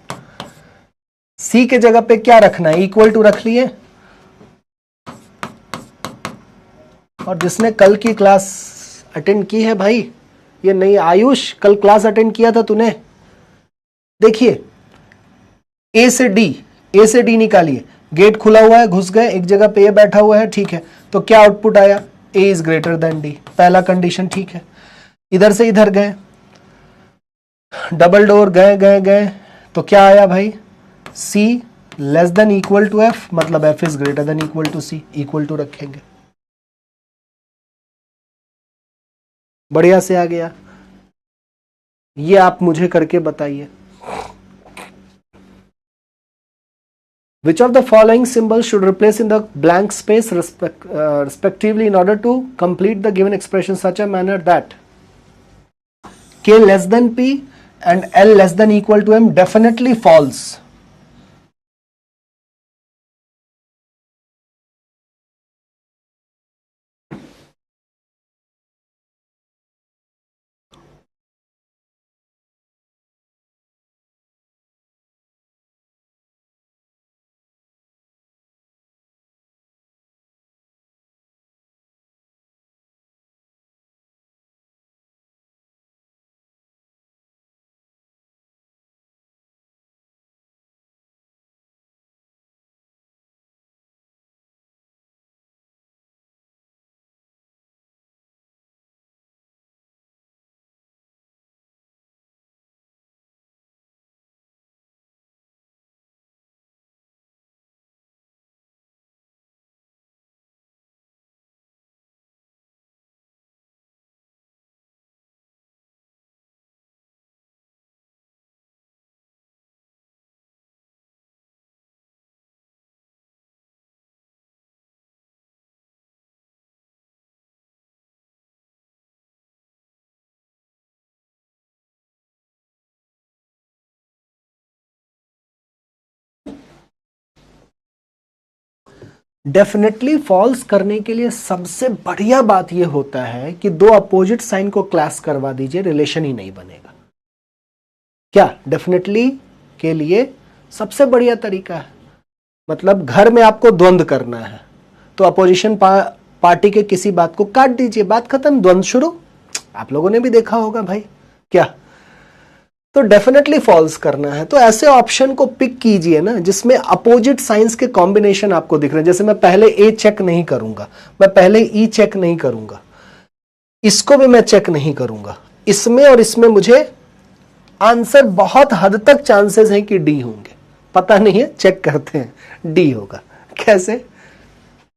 सी के जगह पे क्या रखना है, इक्वल टू रख लिए। और जिसने कल की क्लास अटेंड की है भाई, ये नहीं, आयुष कल क्लास अटेंड किया था तूने, देखिए ए से डी निकालिए, गेट खुला हुआ है, घुस गए, एक जगह पे ए बैठा हुआ है, ठीक है, तो क्या आउटपुट आया, ए इज ग्रेटर देन डी, पहला कंडीशन ठीक है। इधर से इधर गए, डबल डोर गए, तो क्या आया भाई, C less than equal to F, मतलब F is greater than equal to C, equal to रखेंगे, बढ़िया से आ गया। ये आप मुझे करके बताइए, which of the following symbols should replace in the blank space respectively in order to complete the given expression such a manner that k less than p, and L less than equal to M, definitely false. Definitely false करने के लिए सबसे बढ़िया बात यह होता है कि दो अपोजिट साइन को क्लास करवा दीजिए, रिलेशन ही नहीं बनेगा। क्या डेफिनेटली के लिए सबसे बढ़िया तरीका है। मतलब घर में आपको द्वंद्व करना है तो अपोजिशन पार्टी के किसी बात को काट दीजिए, बात खत्म, द्वंद्व शुरू। आप लोगों ने भी देखा होगा भाई, क्या तो डेफिनेटली फॉल्स करना है तो ऐसे ऑप्शन को पिक कीजिए ना जिसमें अपोजिट साइंस के कॉम्बिनेशन आपको दिख रहे हैं। जैसे मैं पहले ए चेक नहीं करूंगा, मैं पहले ई चेक नहीं करूंगा, इसको भी मैं चेक नहीं करूंगा, इसमें और इसमें मुझे आंसर बहुत हद तक चांसेस हैं कि डी होंगे, पता नहीं है, चेक करते हैं, डी होगा। कैसे?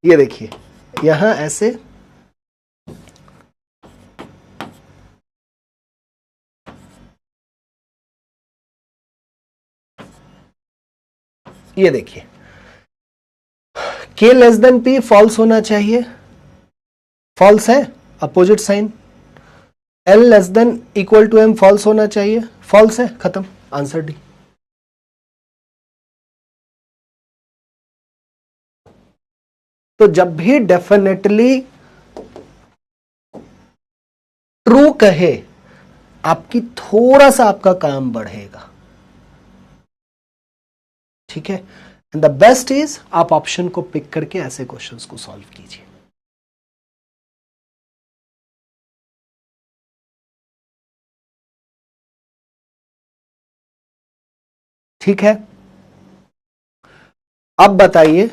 ये देखिए यहां ऐसे, ये देखिए के लेस देन पी फॉल्स होना चाहिए, फॉल्स है opposite sign. L less than equal to M false होना चाहिए, फॉल्स है, खत्म, आंसर डी। तो जब भी डेफिनेटली ट्रू कहे आपकी थोड़ा सा आपका काम बढ़ेगा, ठीक है। एंड द बेस्ट इज आप ऑप्शन को पिक करके ऐसे क्वेश्चंस को सॉल्व कीजिए। ठीक है, अब बताइए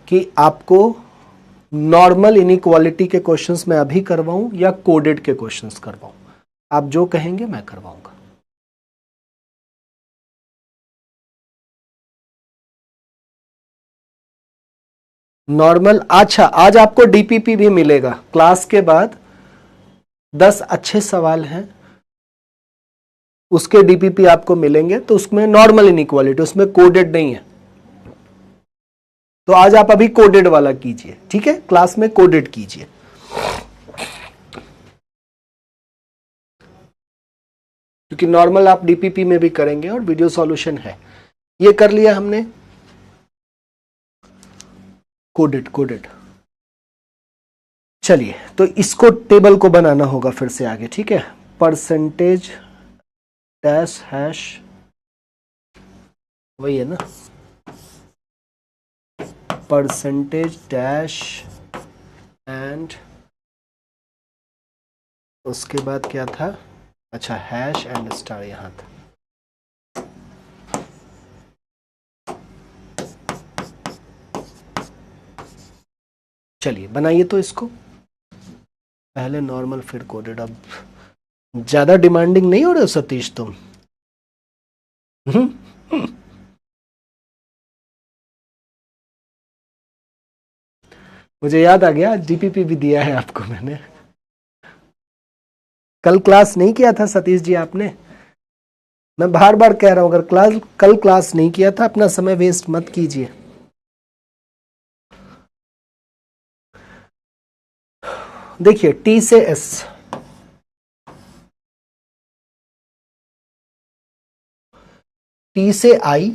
कि आपको नॉर्मल इनइक्वालिटी के क्वेश्चंस मैं अभी करवाऊं या कोडेड के क्वेश्चंस करवाऊं? आप जो कहेंगे मैं करवाऊंगा। नॉर्मल, अच्छा आज आपको डीपीपी भी मिलेगा क्लास के बाद। 10 अच्छे सवाल हैं उसके डीपीपी आपको मिलेंगे, तो उसमें नॉर्मल इनइक्वालिटी, उसमें कोडेड नहीं है। तो आज आप अभी कोडेड वाला कीजिए, ठीक है, क्लास में कोडेड कीजिए। क्योंकि नॉर्मल आप डीपीपी में भी करेंगे और वीडियो सॉल्यूशन है। ये कर लिया हमने, कोडेड कोडेड। चलिए तो इसको टेबल को बनाना होगा फिर से आगे, ठीक है। परसेंटेज डैश हैश, वही है ना, परसेंटेज डैश एंड उसके बाद क्या था, अच्छा हैश एंड स्टार यहां था। चलिए बनाइए तो इसको, पहले नॉर्मल फिर कोडेड। अब ज्यादा डिमांडिंग नहीं हो रहे हो सतीश तुम? मुझे याद आ गया, डीपीपी भी दिया है आपको मैंने। कल क्लास नहीं किया था सतीश जी आपने, मैं बार बार कह रहा हूं, अगर कल क्लास नहीं किया था अपना समय वेस्ट मत कीजिए। देखिए टी से एस, टी से आई,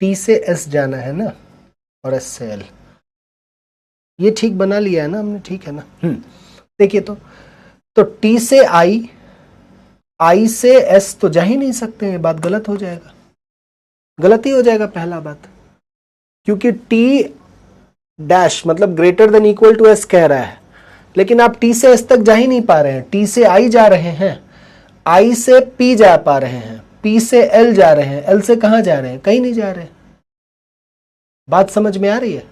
टी से एस जाना है ना, और एस से एल। ये ठीक बना लिया है ना हमने, ठीक है ना। देखिए तो टी से आई, आई से एस तो जा ही नहीं सकते, ये बात गलत हो जाएगा, गलत ही हो जाएगा पहला बात, क्योंकि टी डैश मतलब greater than equal to S कह रहा है, लेकिन आप टी से एस तक जा ही नहीं पा रहे हैं। टी से आई जा रहे हैं, आई से पी जा पा रहे हैं, पी से एल जा रहे हैं, एल से कहां जा रहे हैं, कहीं नहीं जा रहे। बात समझ में आ रही है?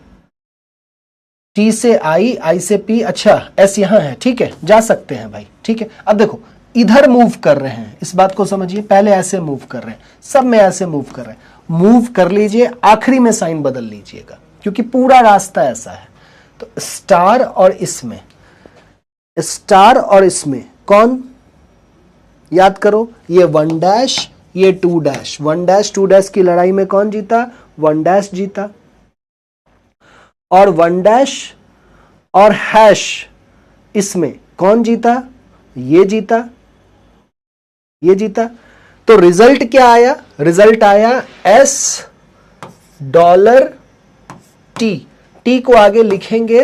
टी से आई, आई से पी, अच्छा एस यहां है, ठीक है, जा सकते हैं भाई, ठीक है। अब देखो इधर मूव कर रहे हैं, इस बात को समझिए, पहले ऐसे मूव कर रहे हैं, सब में ऐसे मूव कर रहे हैं, मूव कर लीजिए, आखिरी में साइन बदल लीजिएगा, क्योंकि पूरा रास्ता ऐसा है। तो स्टार और इसमें, स्टार और इसमें कौन, याद करो, ये वन डैश, ये two dash, one dash two dash की लड़ाई में कौन जीता, वन डैश जीता, और वन डैश और हैश इसमें कौन जीता, ये जीता, ये जीता। तो रिजल्ट क्या आया, रिजल्ट आया एस डॉलर टी, टी को आगे लिखेंगे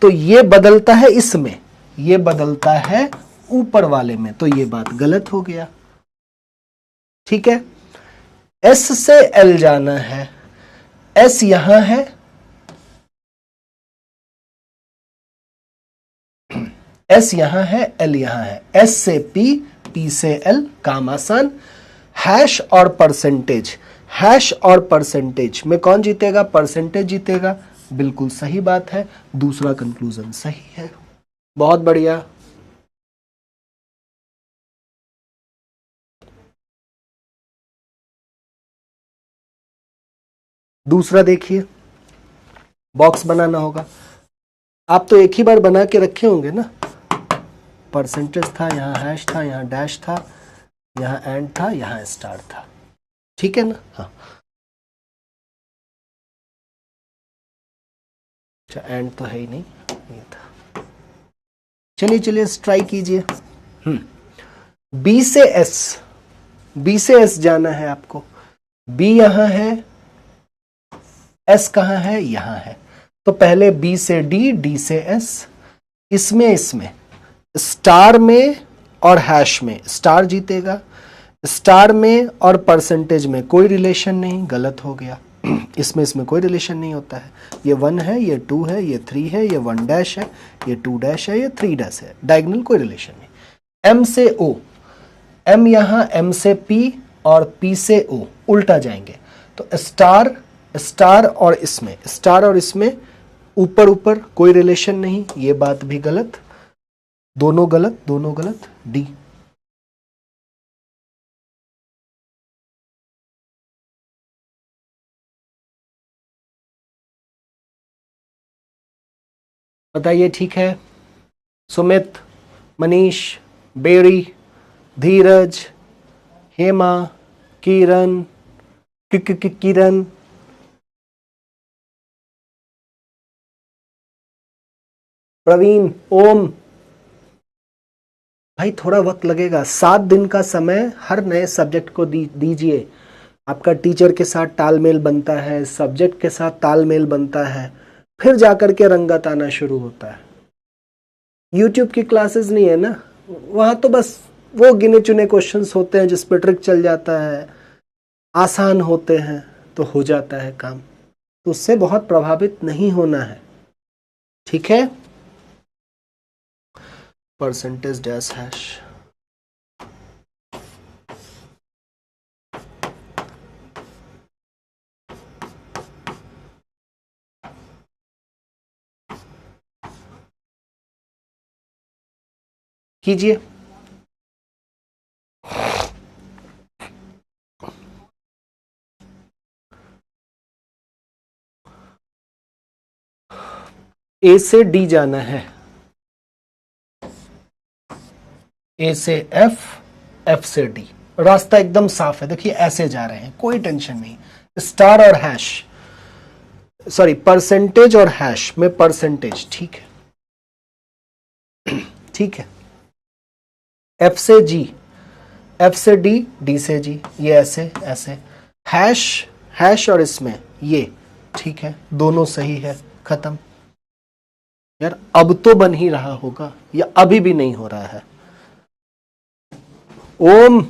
तो ये बदलता है इसमें, ये बदलता है ऊपर वाले में, तो ये बात गलत हो गया, ठीक है। एस से एल जाना है, एस यहां है, एस यहां है, एल यहां है, एस से पी, पी से एल, काम आसान। हैश और परसेंटेज, हैश और परसेंटेज में कौन जीतेगा, परसेंटेज जीतेगा, बिल्कुल सही बात है, दूसरा कंक्लूजन सही है, बहुत बढ़िया। दूसरा देखिए, बॉक्स बनाना होगा, आप तो एक ही बार बना के रखे होंगे ना, परसेंटेज था, यहां हैश था, यहां डैश था, यहां एंड था, यहां स्टार था, ठीक है ना। हाँ अच्छा, एंड तो है ही नहीं, ये था। चलिए चलिए ट्राई कीजिए। बी से एस, बी से एस जाना है आपको, बी यहां है, एस कहां है, यहां है, तो पहले बी से डी, डी से एस, इसमें स्टार में और हैश में स्टार जीतेगा, स्टार में और परसेंटेज में कोई रिलेशन नहीं, गलत हो गया। इसमें कोई रिलेशन नहीं होता है, ये 1 है, ये 2 है, ये 3 है, ये 1 डैश है, ये 2 डैश है, ये 3 डैश है, डायगोनल कोई रिलेशन नहीं। एम से ओ, एम यहां, एम से पी और पी से ओ उल्टा जाएंगे, तो स्टार, स्टार और इसमें, स्टार और इसमें ऊपर ऊपर कोई रिलेशन नहीं, ये बात भी गलत, दोनों गलत, दोनों गलत, डी। बताइए ठीक है? सुमित, मनीष, बेरी, धीरज, हेमा, किरण, किरण, प्रवीण, ओम। भाई थोड़ा वक्त लगेगा, 7 दिन का समय हर नए सब्जेक्ट को दीजिए। आपका टीचर के साथ तालमेल बनता है, सब्जेक्ट के साथ तालमेल बनता है, फिर जाकर के रंगत आना शुरू होता है। YouTube की क्लासेस नहीं है ना, वहां तो बस वो गिने चुने क्वेश्चंस होते हैं जिस पर ट्रिक चल जाता है, आसान होते हैं तो हो जाता है काम, तो उससे बहुत प्रभावित नहीं होना है, ठीक है। परसेंटेज डैश हैश, कीजिए। ए से डी जाना है, ए से एफ, एफ से डी, रास्ता एकदम साफ है, देखिए ऐसे जा रहे हैं, कोई टेंशन नहीं। स्टार और हैश, सॉरी परसेंटेज और हैश में परसेंटेज, ठीक है, ठीक है। एफ से जी, F से D, D से G, ये ऐसे ऐसे, हैश हैश और इसमें ये, ठीक है, दोनों सही है, खत्म। यार अब तो बन ही रहा होगा, या अभी भी नहीं हो रहा है? ओम,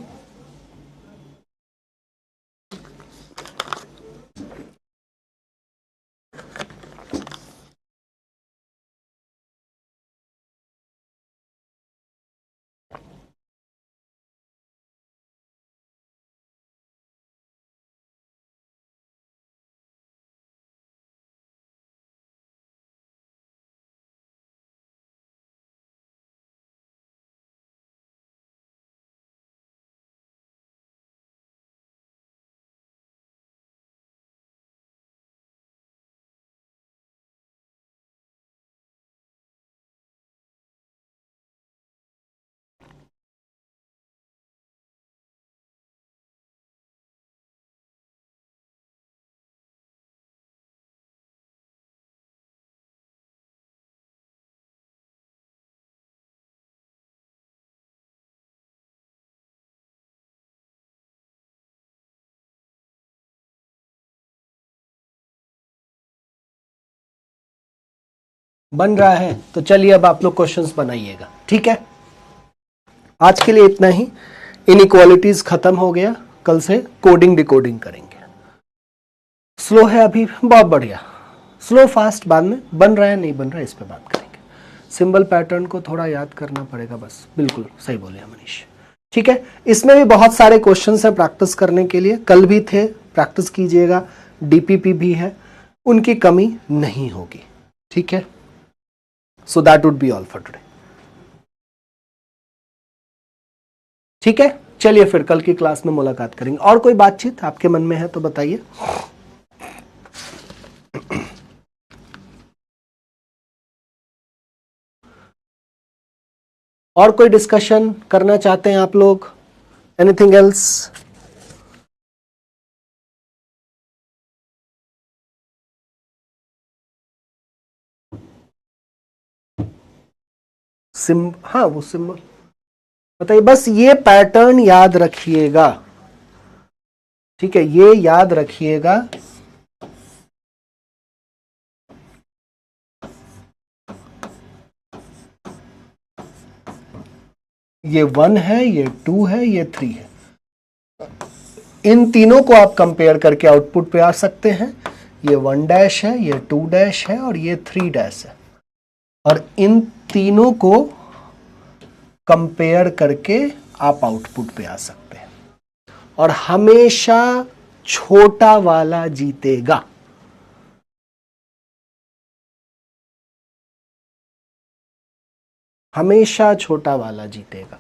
बन रहा है तो चलिए अब आप लोग क्वेश्चंस बनाइएगा, ठीक है। आज के लिए इतना ही। इनइक्वालिटीज खत्म हो गया, कल से कोडिंग डिकोडिंग करेंगे। स्लो है अभी, बहुत बढ़िया। स्लो फास्ट बाद में, बन रहा है नहीं बन रहा है इस पे बात करेंगे। सिंबल पैटर्न को थोड़ा याद करना पड़ेगा बस, बिल्कुल सही बोले मनीष, ठीक है। इसमें भी बहुत सारे क्वेश्चंस हैं प्रैक्टिस करने के लिए, कल भी थे, प्रैक्टिस कीजिएगा। डीपीपी भी है, उनकी कमी नहीं होगी, ठीक है। So that would be all for today, ठीक है। चलिए फिर कल की क्लास में मुलाकात करेंगे। और कोई बातचीत आपके मन में है तो बताइए। और कोई डिस्कशन करना चाहते हैं आप लोग? Anything else? हाँ वो सिंबल बताइए, बस ये पैटर्न याद रखिएगा, ठीक है, ये याद रखिएगा। ये 1 है, ये 2 है, ये 3 है। इन तीनों को आप कंपेयर करके आउटपुट पे आ सकते हैं। ये 1 डैश है, ये 2 डैश है और ये 3 डैश है। और इन तीनों को कंपेयर करके आप आउटपुट पे आ सकते हैं। और हमेशा छोटा वाला जीतेगा। हमेशा छोटा वाला जीतेगा।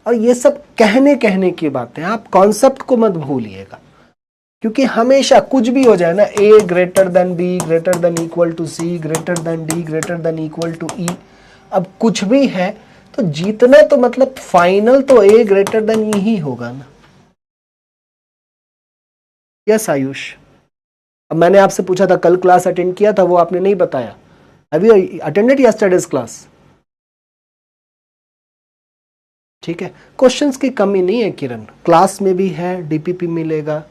और ये सब कहने कहने की बातें, आप कॉन्सेप्ट को मत भूलिएगा, क्योंकि हमेशा कुछ भी हो जाए ना, A greater than B greater than equal to C greater than D greater than equal to E, अब कुछ भी है तो जीतना तो मतलब फाइनल तो ए ग्रेटर देन ई ही होगा ना। यस आयुष, अब मैंने आपसे पूछा था कल क्लास अटेंड किया था, वो आपने नहीं बताया। Have you attended yesterday's class? ठीक है, क्वेश्चंस की कमी नहीं है किरण, क्लास में भी है, डीपीपी मिलेगा।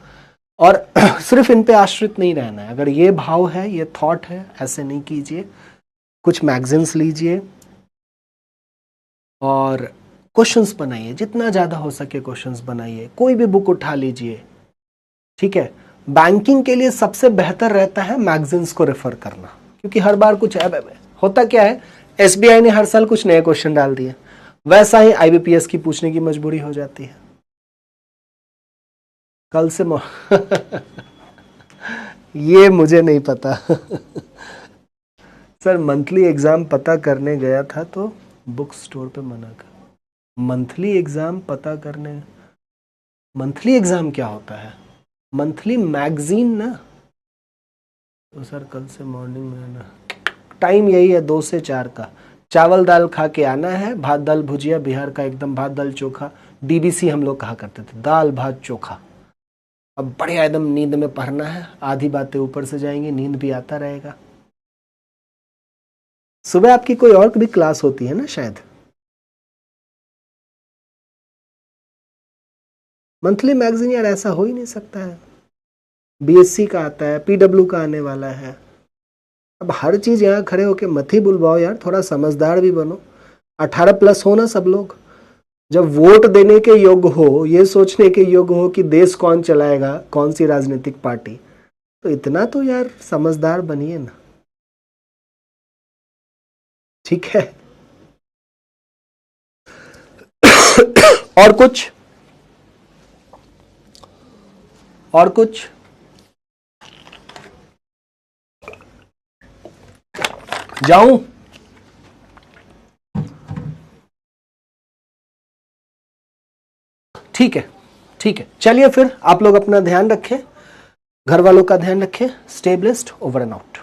और सिर्फ इन पे आश्रित नहीं रहना है। अगर ये भाव है, ये थॉट है, ऐसे नहीं कीजिए। कुछ मैगजीन्स लीजिए और क्वेश्चंस बनाइए, जितना ज़्यादा हो सके क्वेश्चंस बनाइए। कोई भी बुक उठा लीजिए, ठीक है। बैंकिंग के लिए सबसे बेहतर रहता है मैगजीन्स को रेफर करना, क्योंकि हर बार कुछ होता क्या है, एसबीआई ने हर साल कुछ नए क्वेश्चन डाल दिए, वैसा ही आईबीपीएस की पूछने की मजबूरी हो जाती है। कल से ये मुझे नहीं पता सर मंथली एग्जाम पता करने गया था तो बुक स्टोर पे मना कर। मंथली एग्जाम पता करने, मंथली एग्जाम क्या होता है? मंथली मैगजीन ना। तो सर कल से मॉर्निंग में ना, टाइम यही है 2 से 4 का। चावल दाल खा के आना है, भात दाल भुजिया, बिहार का एकदम भात दाल चोखा, डीबीसी हम लोग कहा करते थे, दाल भात चोखा। अब बढ़िया एकदम नींद में पढ़ना है, आधी बातें ऊपर से जाएंगी, नींद भी आता रहेगा। सुबह आपकी कोई और भी क्लास होती है ना शायद? मंथली मैगजीन यार ऐसा हो ही नहीं सकता है। बीएससी का आता है, पीडब्ल्यू का आने वाला है। अब हर चीज यहाँ खड़े होके मत ही बुलवाओ यार, थोड़ा समझदार भी बनो। 18+ हो ना सब लोग। जब वोट देने के योग्य हो, ये सोचने के योग्य हो कि देश कौन चलाएगा, कौन सी राजनीतिक पार्टी, तो इतना तो यार समझदार बनिए ना। ठीक है। और कुछ? और कुछ? जाऊं? ठीक है, ठीक है, चलिए फिर आप लोग अपना ध्यान रखें, घर वालों का ध्यान रखें। Stay blessed. Over and out.